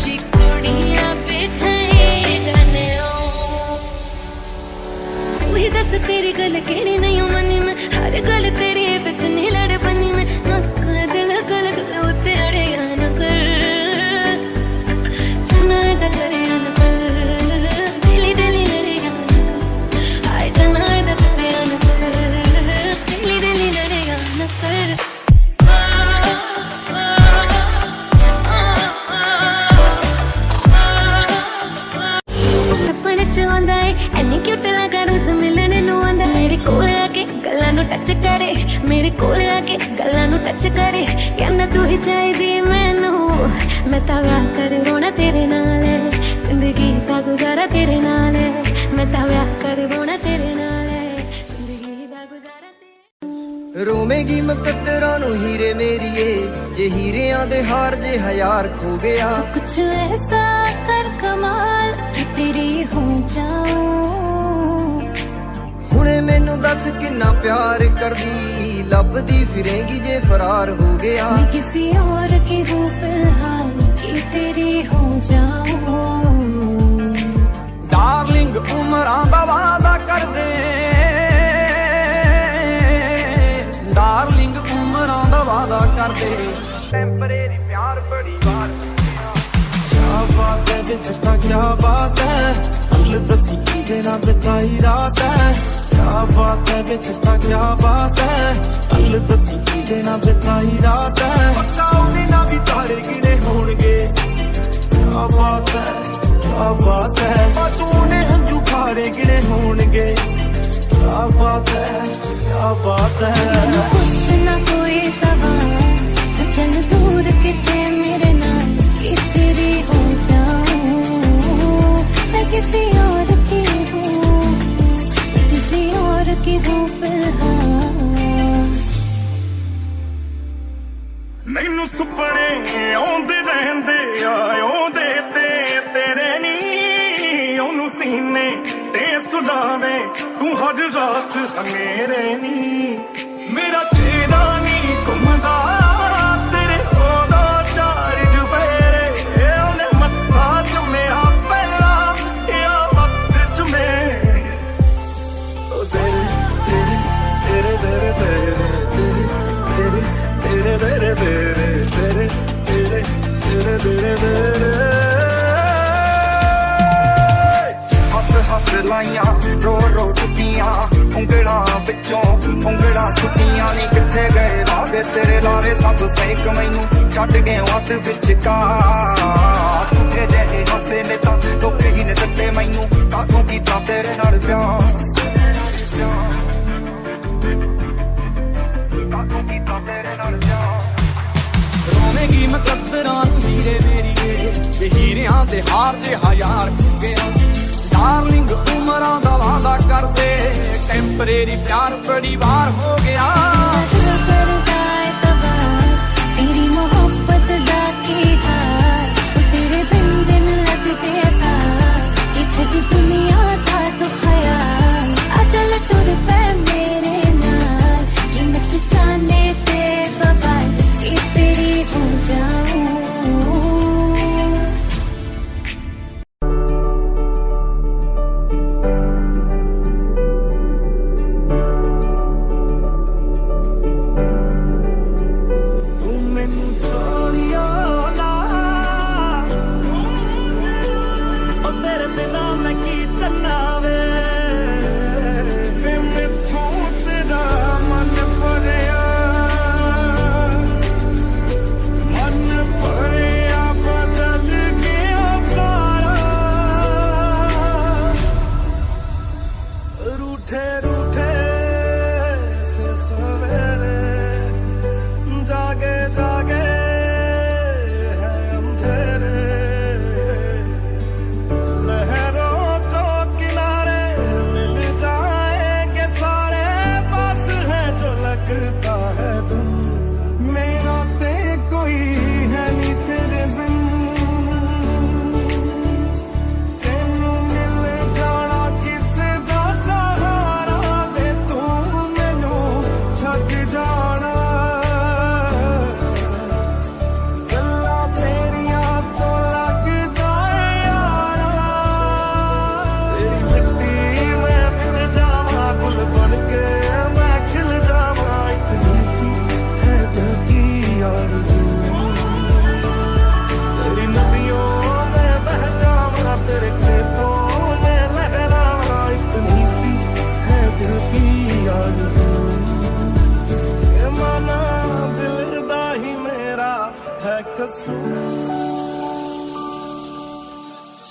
जी कुड़ियां बिठाई जाने ओ। वही दस तेरी गल केड़ी नहीं मनी में, हर गल तेरी बिच नहीं लड़ बनी में। मस्का दिल गल गल उते अड़े न कर, चना दा करे न कर, दिली दिली लड़े हाय चना दा करे न कर, दिली दिली लड़े न कर। सपने च आंदा है, ऐनी क्यूट लगा रोज मिलने नूं आंदा। मेरे कोल आके गल्लां नूं टच करे, मेरे कोल आके गल्लां नूं टच करे, कहंदा तू ही चाहिदी मैनू। मैं तां व्याह करवाउणा तेरे नाल है, जिंदगी दा गुजारा तेरे नाल है। मैं तां व्याह करवाउणा तेरे नाल है, जिंदगी दा गुजारा तेरे। रोवेगी मुकद्दरां नूं हीरे मेरीए, जे हीरियां दे हार जे हयार खो गया। कुछ ऐसा कर कमाल कि तेरी हो जाऊं, दस किन्ना प्यार कर दी लभदी फिरेंगी जे फरार हो गया मैं किसी और की हूँ फिलहाल कि तेरी हो जाऊं डार्लिंग उमरां दा वादा कर दे डार्लिंग उमरां दा वादा कर दे टेंपरेरी प्यार बड़ी बार क्या बात है बेचता क्या बात है कल दसी देना बिताई रात है क्या बात है बेचता क्या बात है कल दसी देना बिताई रात है पक्का उन्हें ना भी तारे गिने होंगे क्या बात है तूने हंजू खारे गिने होंगे क्या बात है कुछ ना कोई सवाल तो चल दूर कितने मेरे नाल कि तेरी हो जाऊं मैं किसी और की हूँ फिलहाल मैनू सुपने आउंदे रहंदे आउंदे ते तेरे नी ओनू सीने ते सुलावे तू हर रात मेरे नी मेरा चेहरा नी घुमदा तेरे ओदा चार चुफेरे ओने मत्था चुम्या पहला या वक्त चुमे तेरे तेरे तेरे तेरे तेरे तेरे तेरे तेरे तेरे तेरे तेरे हस लाइया रो रो टुटियां उंगलां विचों उंगलां छुटियां नी किथे गए वादे तेरे लारे सब फेक मैनू छड्ड गए हथ विचकार ए जेहे हसे ने तां धोखे ही ने दित्ते मैनू कातों कीता तेरे नाल प्यार रोवेगी मुकद्दरां हीरे मेरी ते हीरियां दे हार जे हजार गया डार्लिंग उमरां दा वादा कर दे टेंपरेरी प्यार बड़ी बार हो गया तेरी मोहब्बत दा की हार तेरे बिन दिन लगदे आसार कि छड्डी दुनिया दा तू ख्याल आ चल टुर पे मेरे नाल कि मच जाने ते बवाल कि तेरी हो जाऊं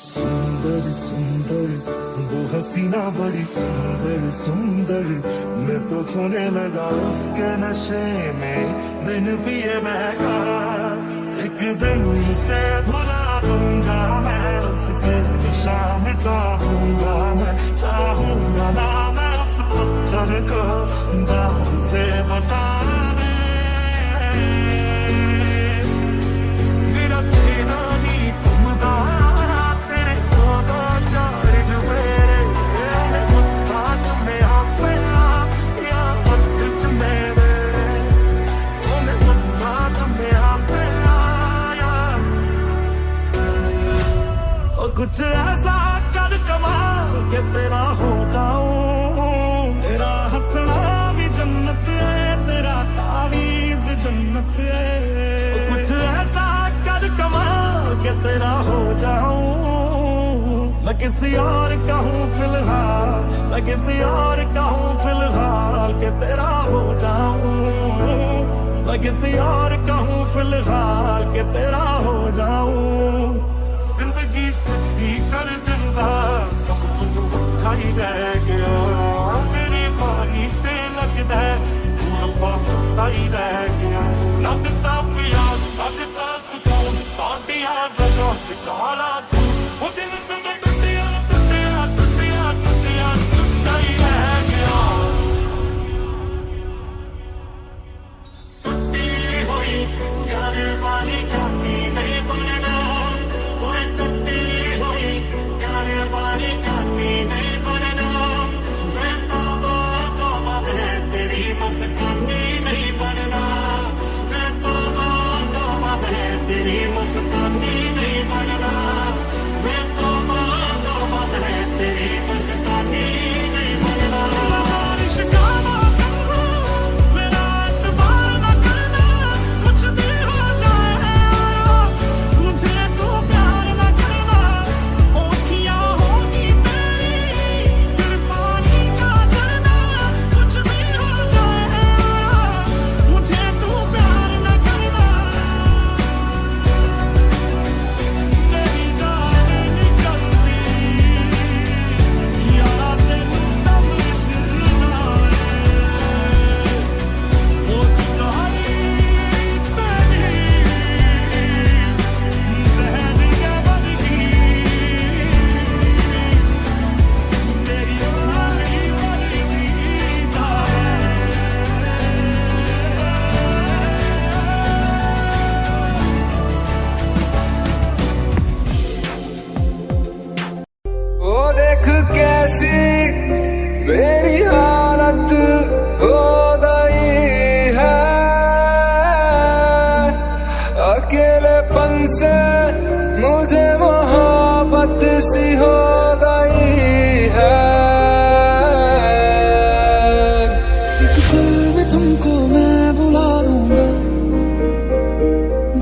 सुंदर सुंदर वो हसीना बड़ी सुंदर सुंदर मैं तो खोने लगा उसके नशे में दिन पिए महका एक दिन से भुला दूंगा मैं उसके नशा मिटा दूंगा मैं चाहूंगा ना मैं उस पत्थर को जान से बता दे मेरा तेरा नी तुमदा तेरे दो चार जुबेरे मत्था चुम्या पहला किसी और का हूँ फिलहाल, मैं किसी और का हूँ फिलहाल के तेरा हो जाऊं, मैं किसी और का हूँ फिलहाल के तेरा हो जाऊं। जिंदगी सिद्धि कर दिंदा सब कुछ उठा ही रह गया, मेरी बारी ते लगदा तू रब्बा सुता ही रह गया। ना दिता प्यार ना दिता सुकून साडियां रगां च काला खून, वो दिल से टुटिया टुटिया टुटिया टुटिया टुटा ही रह गया। टुटी हुई घर वाली कहानी नहीं बनना, वो टुटी हुई घर वाली कहानी नहीं बनना। मैं तौबा तौबा मैं तेरी मस्तानी नहीं बनना, मैं तौबा तौबा मैं तेरी मस्तानी नहीं बनना, मैं तौबा तौबा मैं तेरी मस्तानी नहीं बनना। बारिश का मौसम हो मेरा एतबार न करना, कुछ भी हो जाए यारा मुझे तू प्यार न करना। ओठियां होगी तेरी फिर पानी का झरना, कुछ भी हो जाए यारा मुझे तू प्यार न करना। तेरी जान निकलती यारा तेनू समझना है, वो तुम्हारी तेरी जहरिया वर्गी, तेरी वाली वर्गी जाए। ओ देख कैसी मेरी हालत हो गई है, अकेलेपन से मुझे मोहब्बत सी हो गई है। एक पल में तुमको मैं बुला दूंगा,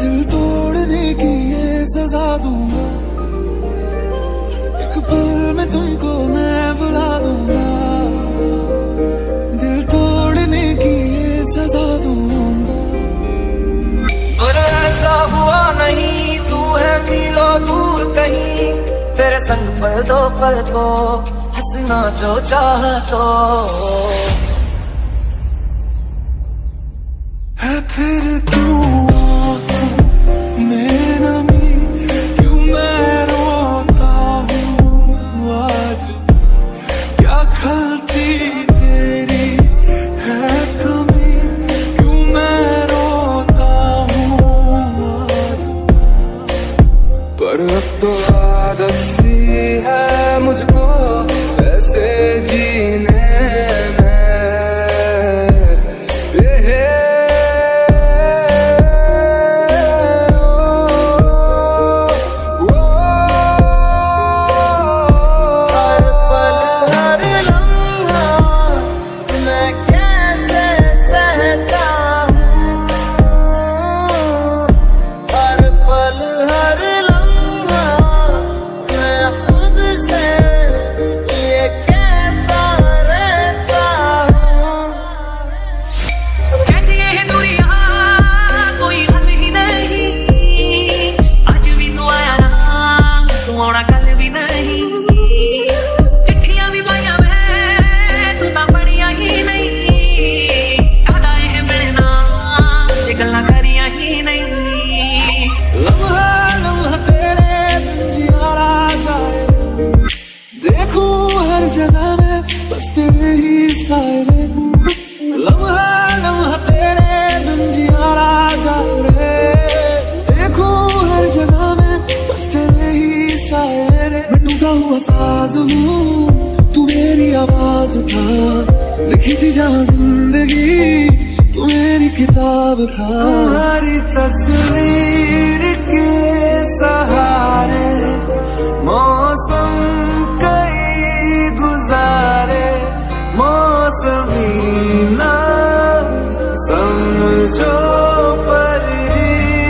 दिल तोड़ने की ये सजा दूंगा। एक पल में तुमको मैं बुला दूंगा, दिल तोड़ने की ये सजा दूंगा। पर ऐसा हुआ नहीं, तू है मीलों दूर कहीं, तेरे संग पल दो पल को हंसना जो चाह तो। है फिर क्यों आँखों में नमी, क्यों मैं रोता हूँ आज, क्या खलती तेरी है कमी, क्यों मैं रोता हूँ आज। पर अब तो आदत सी है मुझको ऐसे जीने में, हर पल हर लम्हा मैं कैसे सहता हूँ, हर पल हर लम्हा मैं खुद से ये कहता रहता हूँ। कैसी ये दूरियां कोई हल ही नहीं, आज भी तू आया ना तू आना कल भी नहीं। चिट्ठियां भी पाइया मैं तू तां पढ़िया ही नहीं, आदा ये मिलना ये गल्लां करियां ही नहीं। लम्हा लम्हा तेरे बिन जियारा जाए, देखूं हर जगह में बस तेरे ही साए। लम्हा लम्हा तेरे बिन जियारा जाए रे, देखूं हर जगह में बस तेरे ही साए रे। मैं टूटा हुआ साज हूँ, तू मेरी आवाज था, लिखी थी जहाँ जिंदगी तू मेरी किताब था। तुम्हारी तस्वीर के सहारे मौसम कई गुजारे, मौसमी ना समझो पर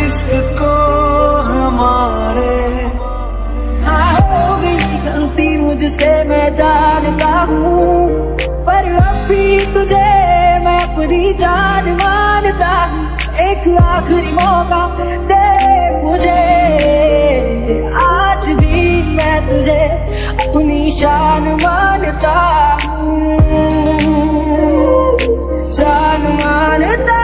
इश्क को हमारे। हो गई गलती जानता हूँ, पर अभी तुझे मैं अपनी जान मानता हूँ। एक आखिरी मौका दे मुझे, आज भी मैं तुझे अपनी शान मानता हूँ, जान मानता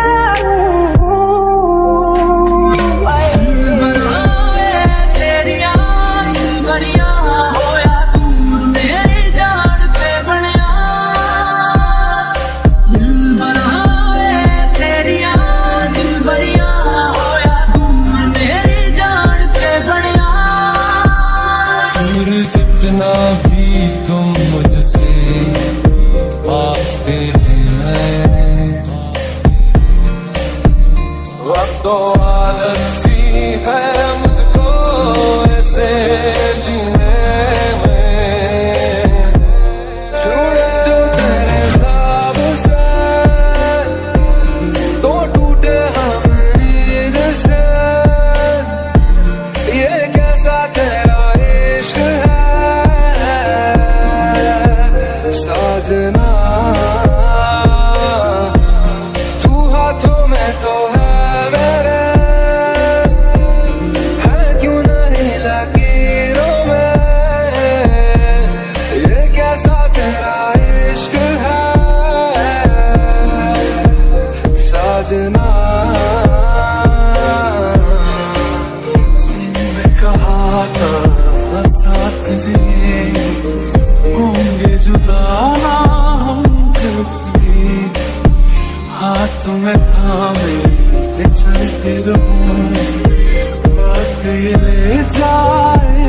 जितना भी तुम मुझसे पासते हैं, अब तो आदत सी है मुझको ऐसे जीने में। छूटे जो तेरे ख्वाब से तो टूटे हम नींद से, ये कैसा तेरा इश्क है साजना, तू हाथों में तो है मेरे, है क्यों नहीं लकीरों में, ये कैसा तेरा इश्क है साजना। तुमने कहा था साथ जी होंगे जुदा ना हम कभी, हाथ में थामे चलते रहूं, वक्त ये ले जाए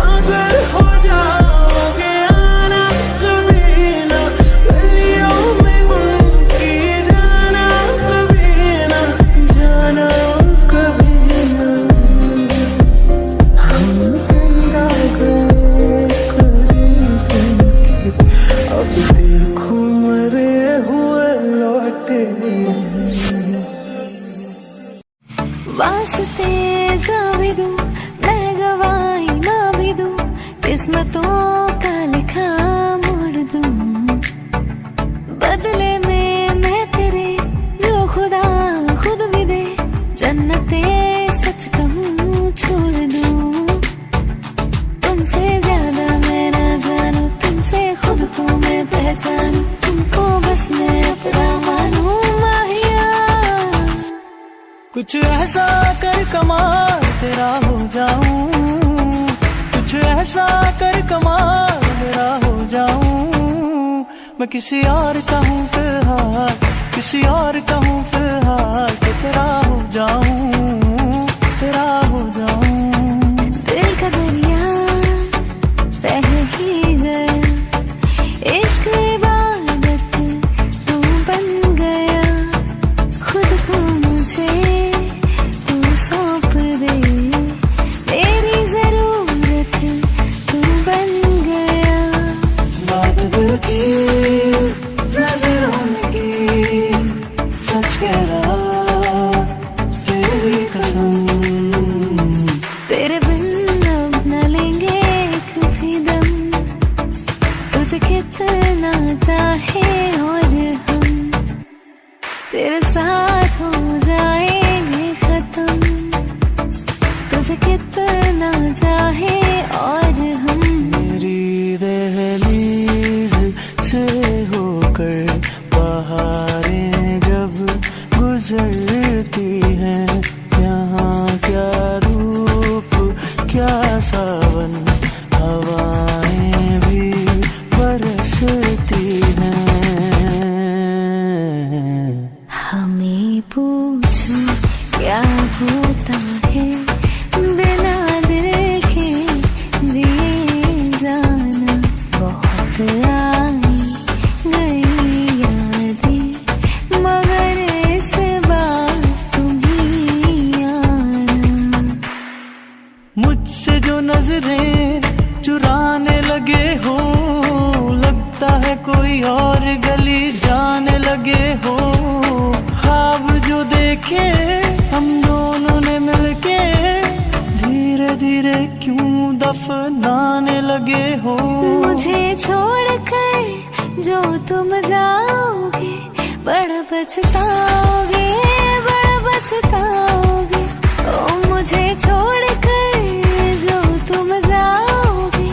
अगर हो जाओगे आना कभी ना, गलियों में उनकी जाना कभी ना, जाना कभी ना, हम जिंदा अब देखो मरे हुए लौटे। वास्ते जा भी दूं, मैं गवाही ना भी दूं, किस्मतों का लिखा मोड़ दूं, बदले में मैं तेरे जो खुदा खुद भी दे, जन्नते सच कहूँ छोड़ दूं। तुमसे ज्यादा मैं ना जानूं, तुमसे खुद को मैं पहचानूं, तुमको बस मैं अपना मानूं माहिया। कुछ ऐसा कर कमाल तेरा हो जाऊं, कुछ ऐसा कर कमाल तेरा हो जाऊं, मैं किसी और का हूँ फिलहाल, किसी और का हूँ फिलहाल, कि तेरा हो जाऊं, तेरा हो जाऊं। दिल का दरिया बह ही गया, इश्क इबादत तू बन गया, खुद को मुझे तू सौंप दे, मेरी जरूरत तू बन गया। बात दिल की नजरों की सच कह रहा, तेरी कसम, तेरे बिन अब न लेंगे कभी दम, तुझे कितना चाहे और हम तेरे साथ हो जाएंगे खत्म, तुझे कितना चाहे और हम। मेरी दहलीज से होकर बहारें जब गुजरती हैं, यहाँ क्या धूप क्या सावन, हवाएं भी बरसती हैं। हमें पूछो क्या होता है बिना दिल के जिए जाना, बहुत आई गई यादें मगर इस बार तुम ही आना। मुझसे जो नजरें चुराने लगे हो, लगता है कोई और गली जाने लगे हो, ख्वाब जो देखे हम दोनों ने मिलके धीरे धीरे क्यों दफनाने लगे हो। मुझे छोड़कर जो तुम जाओगे बड़ा पछताओगे, बड़ा पछताओगे। ओ मुझे छोड़कर जो तुम जाओगे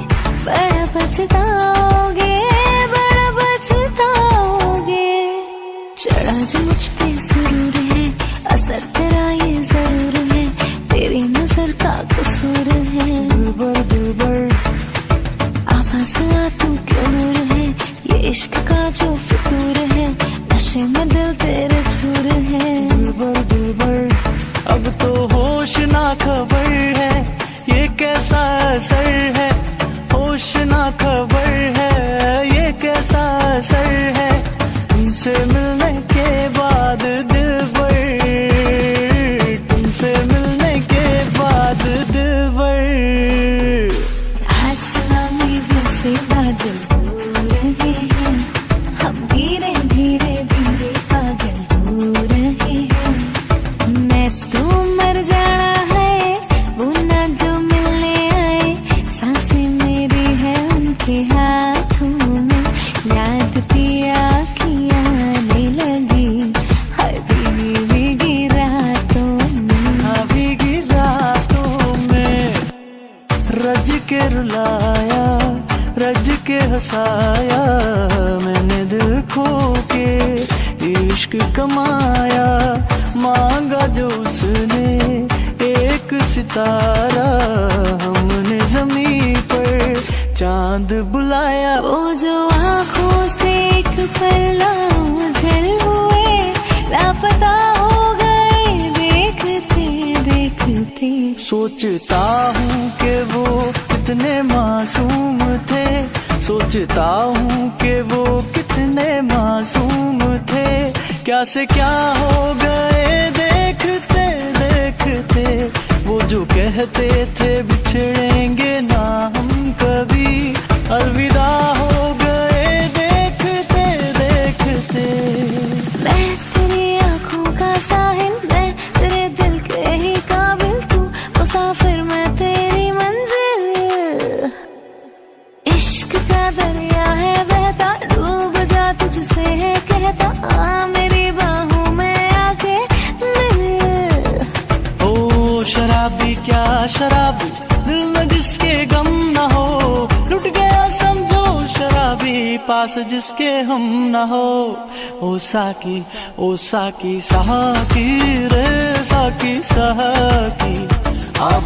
बड़ा पछताओगे, बड़ा पछताओगे। चढ़ा जो मुझ पे सुरूर है, असर तेरा ये जरूर है, तेरी नजर का कसूर है। दिलबर दिलबर आवाज आ तू क्यों दूर है, ये इश्क का जो फितूर है, नशे में दिल तेरे चूर है। दिलबर दिलबर अब तो होश ना खबर है, ये कैसा असर है। होश ना खबर है, ये कैसा असर है। तुमसे मिलने के बाद दिलबर, तुमसे मिलने के बाद दिलबर। आसमां जैसे बादल हो रहे हैं, हम धीरे धीरे धीरे पागल हो रहे हैं। मैं तू मर जाना है, वो ना जो मिलने आए, सांसें मेरी है उनके हाथों में। याद पिया की आने लगी हर भीगी रातों में। हाँ भीगी रातों में रज के रुलाया, रज के हंसाया, मैंने दिल खो के इश्क कमाया। मांगा जो उसने एक सितारा, हमने जमीन पर चांद बुलाया। वो जो आँखों से एक पल्ला झल हुए, लापता हो गए देखते देखते। सोचता हूँ कि वो कितने मासूम थे, सोचता हूँ कि वो कितने मासूम थे। क्या से क्या हो गए देखते देखते। वो जो कहते थे बिछड़ेंगे ना हम कभी, अलविदा हो गए देखते देखते। मैं तेरी आँखों का साहिल, मैं तेरे दिल के ही काबिल, तू मुसाफिर मैं तेरी मंजिल। इश्क का दरिया है बहता, डूब जा तुझसे है कहता, आ मेरी बाहों में आके मिल। ओ शराबी क्या शराबी, दिल में जिसके गम ना हो, लुट गया समझो शराबी, पास जिसके हम ना हो। ओ साकी साकी रे साकी साकी,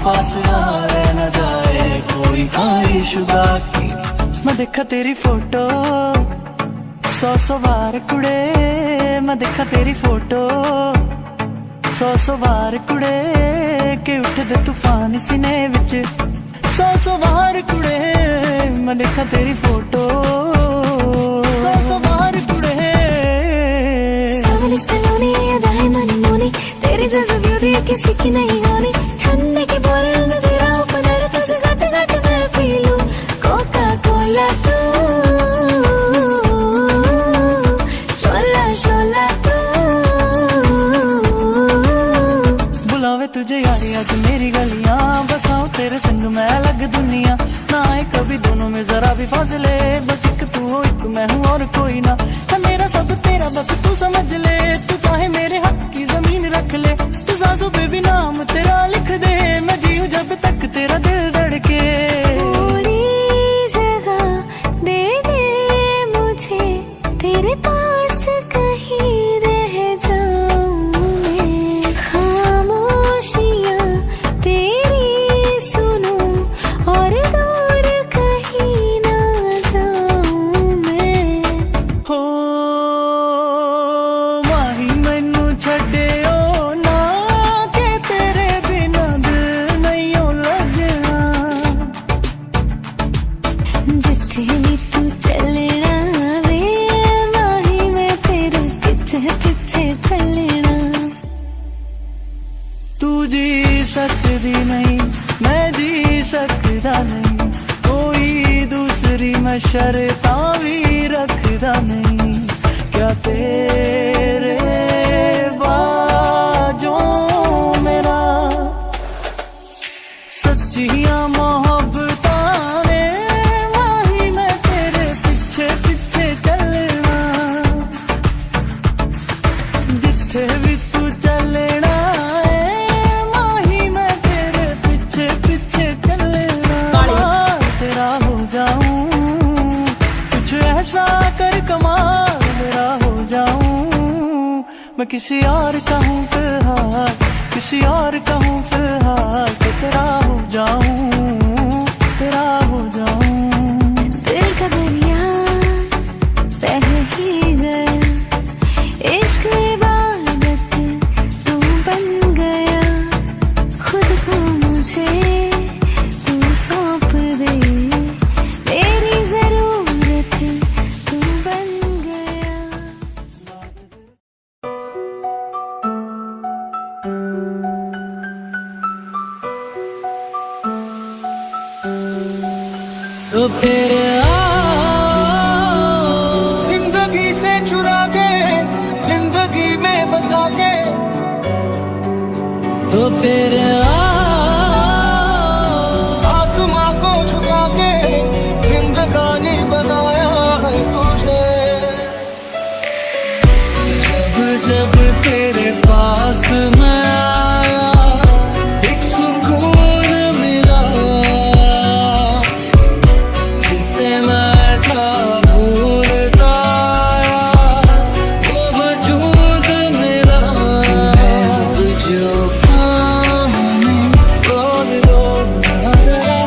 पास ना रह न जाए कोई ख्वाहिश बाकी। मैं देखा तेरी फोटो सौ बार कुड़े, मैं देखा तेरी फोटो सौ बार कुड़े, के उठदे तूफान सीने विच। सौ बार कुड़े, मैं देखा तेरी फोटो सौ बार कुड़े। सावली सलोनी अदाएं मनी मोनी, तेरी जैसी ब्यूटी किसी की नहीं होनी। ठंडे के बोतल में तेरा ओपनर, तुझे घट घट मैं पी लूं कोका कोला। तू शोला शोला तू। बुलावे तुझे यारी आज मेरी गलियां, बसाऊं तेरे संग मैं अलग दुनिया। ना आए कभी दोनों में जरा भी फासले, बस एक तू हो एक मैं हूँ और कोई ना। है मेरा सब तेरा बस तू समझ ले, तू चाहे मेरे हक की जमीन रख ले। तू सांसों पे भी नाम तेरा लिख दे, मैं जीऊं जब तक तेरा दिल धड़के। थोड़ी जगह दे दे मुझे, तेरे पास कहीं रह जाऊं मैं। खामोशियां तेरी सुनूं और दूर कहीं ना जाऊं मैं। हो माही मैनू छड्डियो ना, के तेरे बिना दिल नहीं ओ लगना। जिथे भी तू चलना वे, माही मैं तेरे पीछे पीछे चलना। तू जी सकदी नहीं, मैं जी सकदा नहीं, कोई दूसरी मैं शर्तां भी रखदा नहीं। क्या तेरे बाजों मेरा सच्चियां मोहब्बत मैं किसी और का हूँ फिलहाल, किसी और का हूँ फिलहाल, तो तेरा हो जाऊं, तेरा हो जाऊं। दिल का दरिया बह ही गया, इश्क इबादत तू बन गया, खुद को मुझे तू सौंप दे, मेरी जरूरत तू बन गया। तो फिर जिंदगी से चुरा के जिंदगी में बसा के, तो फिर आसमां को झुका के जिंदगानी बनाया है तुझे। जब जब तेरे पास मैं आया, एक सुकून मिला, जिसे मैं था भूलता आया, वो वजूद मिला। अब जो पानी बोल दो ना जरा,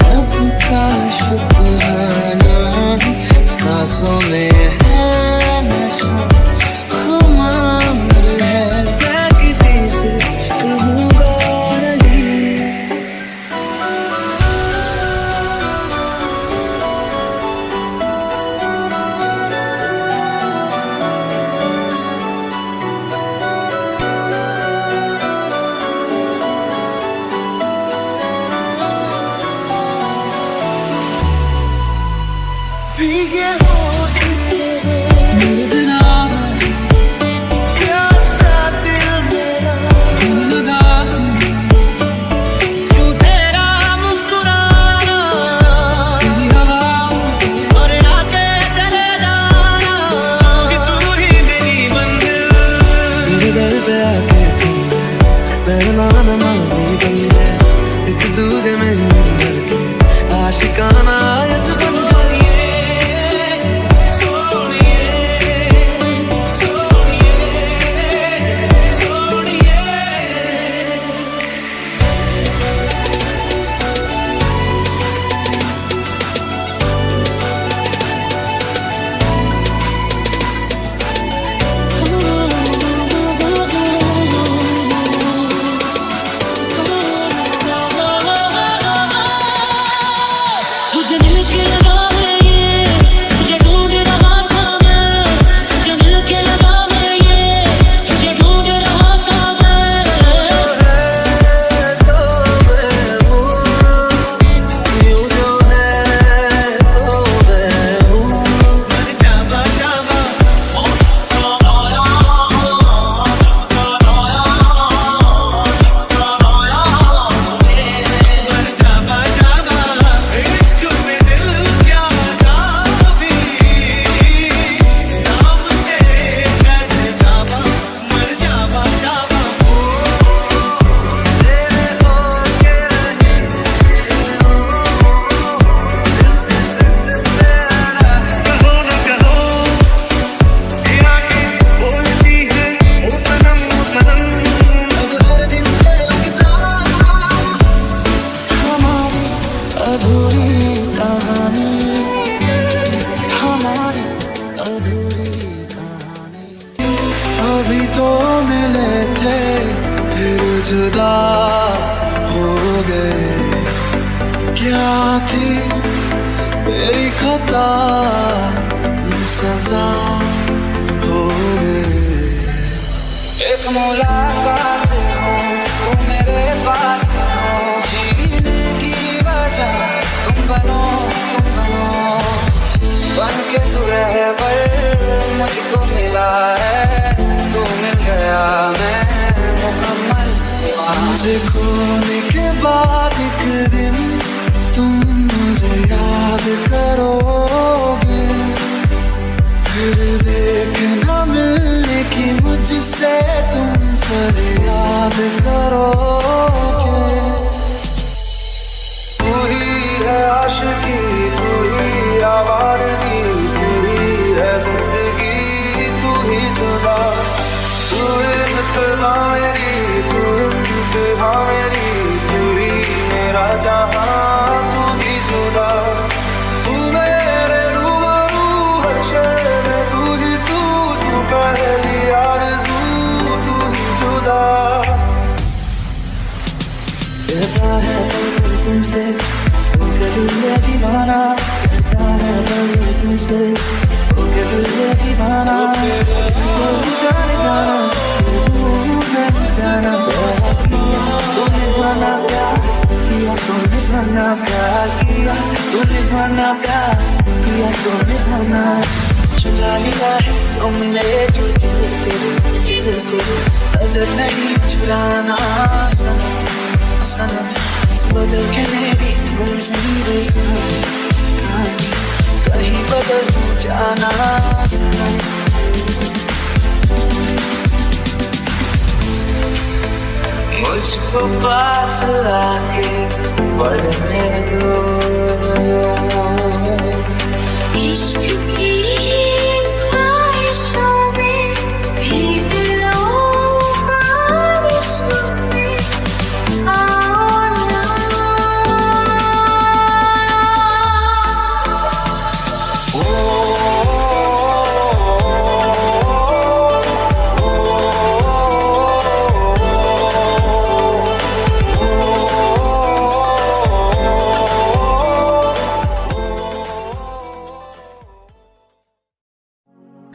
रब का शुक्राना, सांसों में है नशा, खुमार है, मैं किसी से कहूँगा नहीं। भीगे होठ तेरे, मेरे बिना प्यासा दिल मेरा, मैं लगा क्यों तेरा मुस्कुराना, तेरी हवा और आके चले जाना, कि तू ही मेरी मंजिल। तेरे दर पे आके तुमने मेरा नमाज़ी बन गया, एक दूजे में मिल के आशिकाना आयत समझ तुझे मिल के लगा है ये, तुझे ढूंढ रहा था मैं, तुझे मिल के लगा है ये, तुझे ढूंढ रहा था मैं। तो मैं हूँ, यूं जो है तो मैं हूँ। जावा जावा जावा जावा, इश्क में दिल क्या जावी, नाम तेरे कर जावा, मर जावा जावा। तेरे होके रहे हो, दिल से जिद मेरा है। कहो न कहो, ये आँखें बोलती है ओ सनम ओ सनम। अब हर दिन लगता हमारी अधूरी कहानी, हमारी अधूरी कहानी। अभी तो मिले थे फिर जुदा हो गए, क्या थी मेरी खता, सजा हो गए। एक मुलाकात हो तुम मेरे पास हो, जीने की वजह तुम बनो, तुम बनो, बन के तू रहबर मुझको मिला है, तू मिल गया मैं मुकम्मल। मुझे खोने के बाद एक दिन तुम मुझे याद करोगे, फिर देखना मिलने की मुझसे तुम फरियाद करोगे। तू ही है आशिकी, तू ही आवारगी, तू ही है जिंदगी, तू ही जुदा। दीवाना जाने लगे तुमसे होके दिल से दीवाना जाने जाना जाना तूने बना प्यार किया तूने बना प्यार किया तूने बना प्यार किया तूने बना चुरा लिया है तुमने जो दिल को नजर नहीं चुराना सनम सनम बदल के मेरी तुमसे कहीं बदल जाना सनम मुझको पास आके बढ़ने दो इश्क की ख्वाहिशों में भीग लो ख्वाहिशों में आओ ना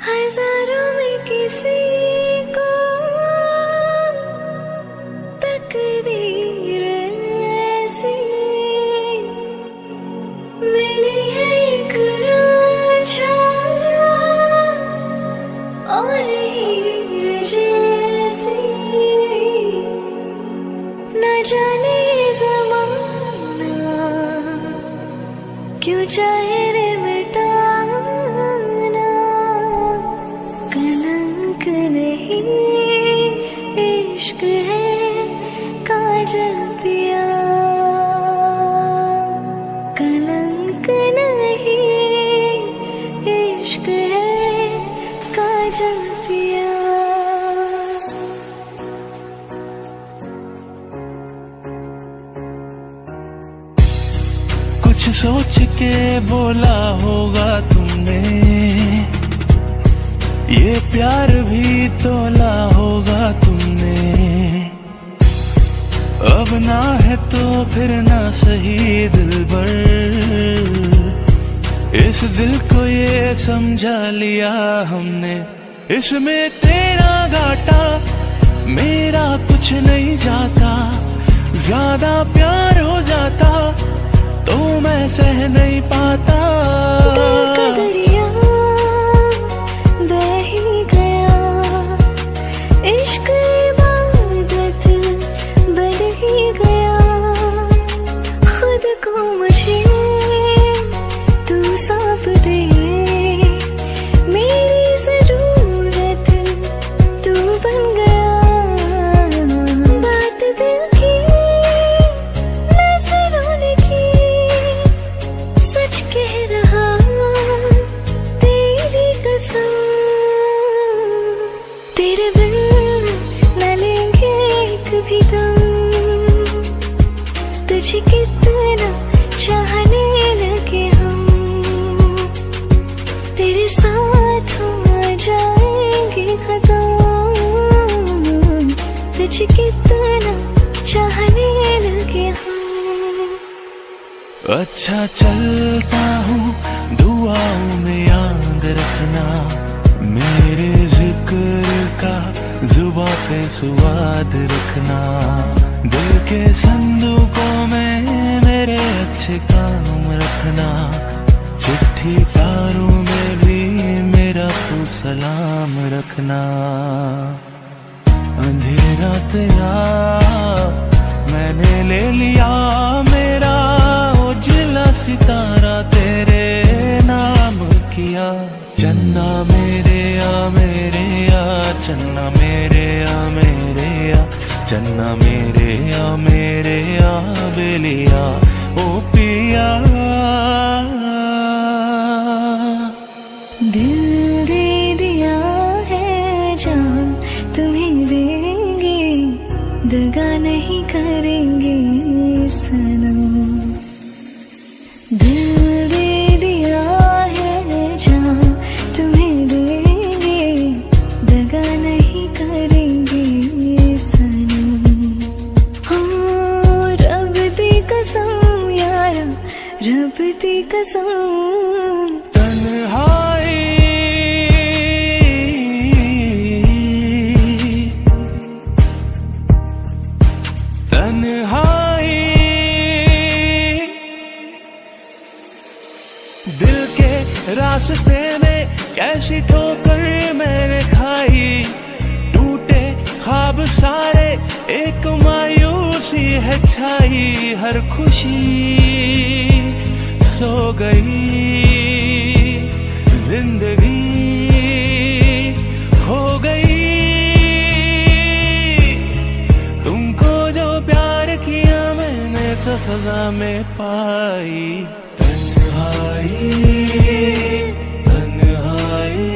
हजारों में किसी को तकदीर ऐसी मिली है एक रांझा और हीर जैसी न जाने ज़माना क्यों चाहे रे मिटाना कलंक नहीं इश्क है काजल पिया कलंक नहीं इश्क है काजल पिया कुछ सोच के बोला होगा तुमने ये प्यार भी तोला होगा तुमने अब ना है तो फिर ना सही दिलबर इस दिल को ये समझा लिया हमने इसमें तेरा घाटा मेरा कुछ नहीं जाता ज्यादा प्यार हो जाता तो मैं सह नहीं पाता इश्क इबादत बन ही गया खुद को मुझे तू सौंप दे मेरी जरूरत तू बन गया बात दिल की नजरों ने की सच कह रहा तेरी कसम तेरे बिन भी तुम तुझे कितना चाहने लगे हम तेरे साथ हो जाएंगे खत्म तुझे कितना चाहने लगे हम अच्छा चलता हूँ दुआओं में याद रखना मेरे जिक्र का जुबां पे स्वाद रखना दिल के संदूकों में मेरे अच्छे काम रखना चिट्ठी तारों में भी मेरा तू सलाम रखना अंधेरा तेरा मैंने ले लिया मेरा उजला सितारा तेरे नाम किया चन्ना मेरे आ चन्ना मेरे आ चन्ना मेरे आ बेलिया ओ पिया दिल दे दिया है जान तुम्हें देंगे दगा नहीं करेंगे सनम दिल दे दिया है जान तुम्हें देंगे दगा नहीं करेंगे सनम हो रब दी कसम यारा ऐसी ठोकर मैंने खाई, टूटे ख्वाब सारे, एक मायूसी है छाई, हर खुशी सो गई, जिंदगी हो गई। तुमको जो प्यार किया मैंने तो सजा में पाई, तन्हाई तन्हाई,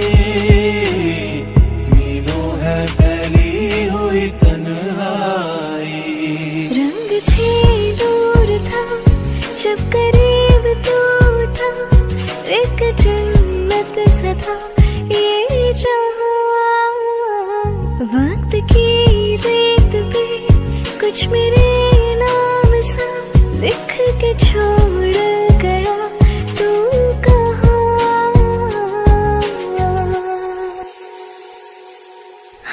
मीलों है फैली हुई तन्हाई। रंग से दूर था जब करीब तू था, एक जन्नत सा था ये जहां। वक्त की रेत पे कुछ मेरे नाम सा लिख के छोड़ गया, तू कहाँ?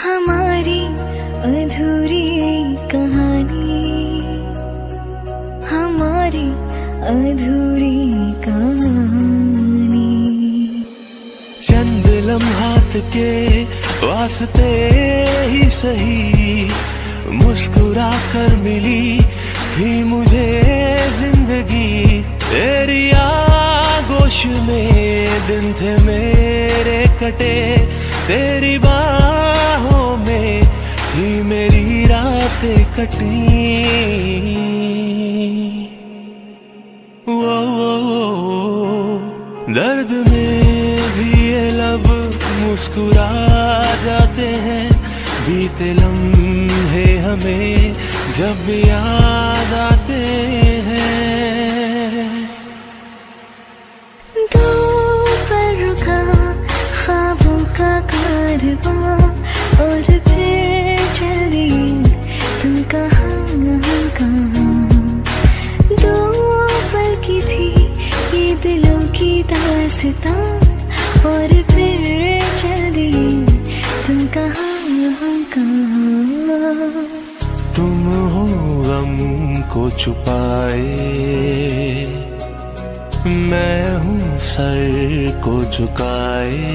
हमारी अधूरी कहानी, हमारी अधूरी कहानी। चंद लम्हात के वास्ते ही सही, मुस्कुरा कर मिली थी मुझे जिंदगी, तेरी आगोश में दिन थे मेरे कटे, तेरी बाहों में ही मेरी रातें कटी। वो दर्द में भी ये लब मुस्कुरा जाते हैं, बीते लम्हे हमें जब याद आते हैं। दो पर रुका ख्वाबों का कारवां, और फिर चली तुम कहाँ कहाँ। दो पल की थी ये दिलों की दास्तां, और फिर चली तुम कहाँ कहाँ। तुम हो गम को छुपाए, मैं हूँ सर को झुकाए,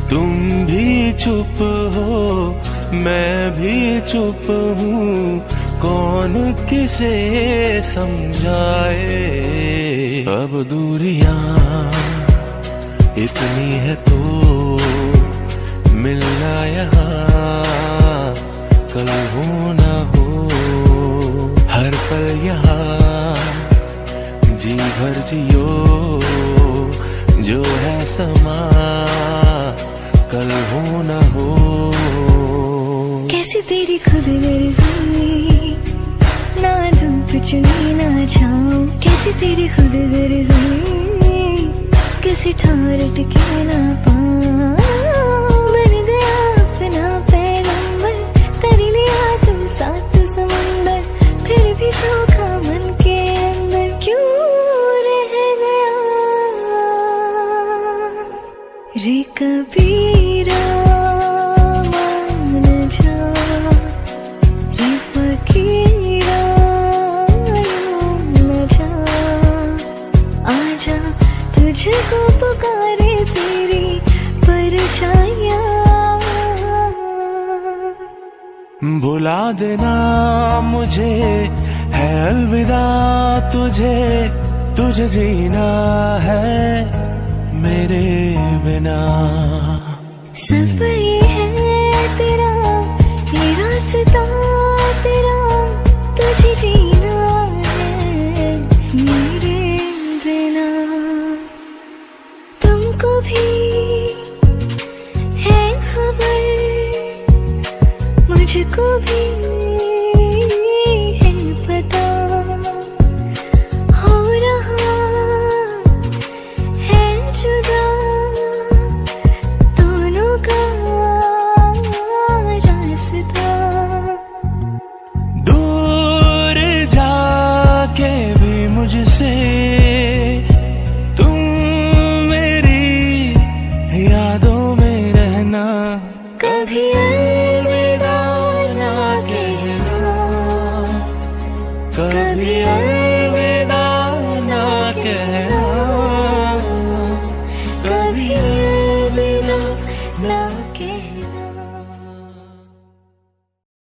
तुम भी चुप हो मैं भी चुप हूँ, कौन किसे समझाए। अब दूरियां इतनी है तो मिलना यहाँ कल हो ना हो, हर पल यहाँ जी भर जियो, जो है समा कल हो ना हो। कैसी तेरी खुद गर्जी, ना धूप चुनी ना छाऊं, कैसी तेरी खुद गर्जी, किसी ठार टिके ना पाऊं। बन गया अपना पैगंबर, तर लिया तू सात समंदर, फिर भी सूखा मन के अंदर क्यों रह गया रे कबीरा। मान जा रे फकीरा, यूं न जा, आजा तुझको पुकारे तेरी परछाइयाँ। भुला देना मुझे है अलविदा तुझे, तुझे जीना है मेरे बिना। सफर ये है तेरा, ये रास्ता तेरा, तुझे जीना है मेरे बिना। तुमको भी है खबर, मुझको भी है पता, हो रहा है जुदा दोनों का रास्ता। दूर जाके भी मुझसे तुम मेरी यादों में रहना, कभी अलविदा ना कहना, कभी अलविदा ना कहना।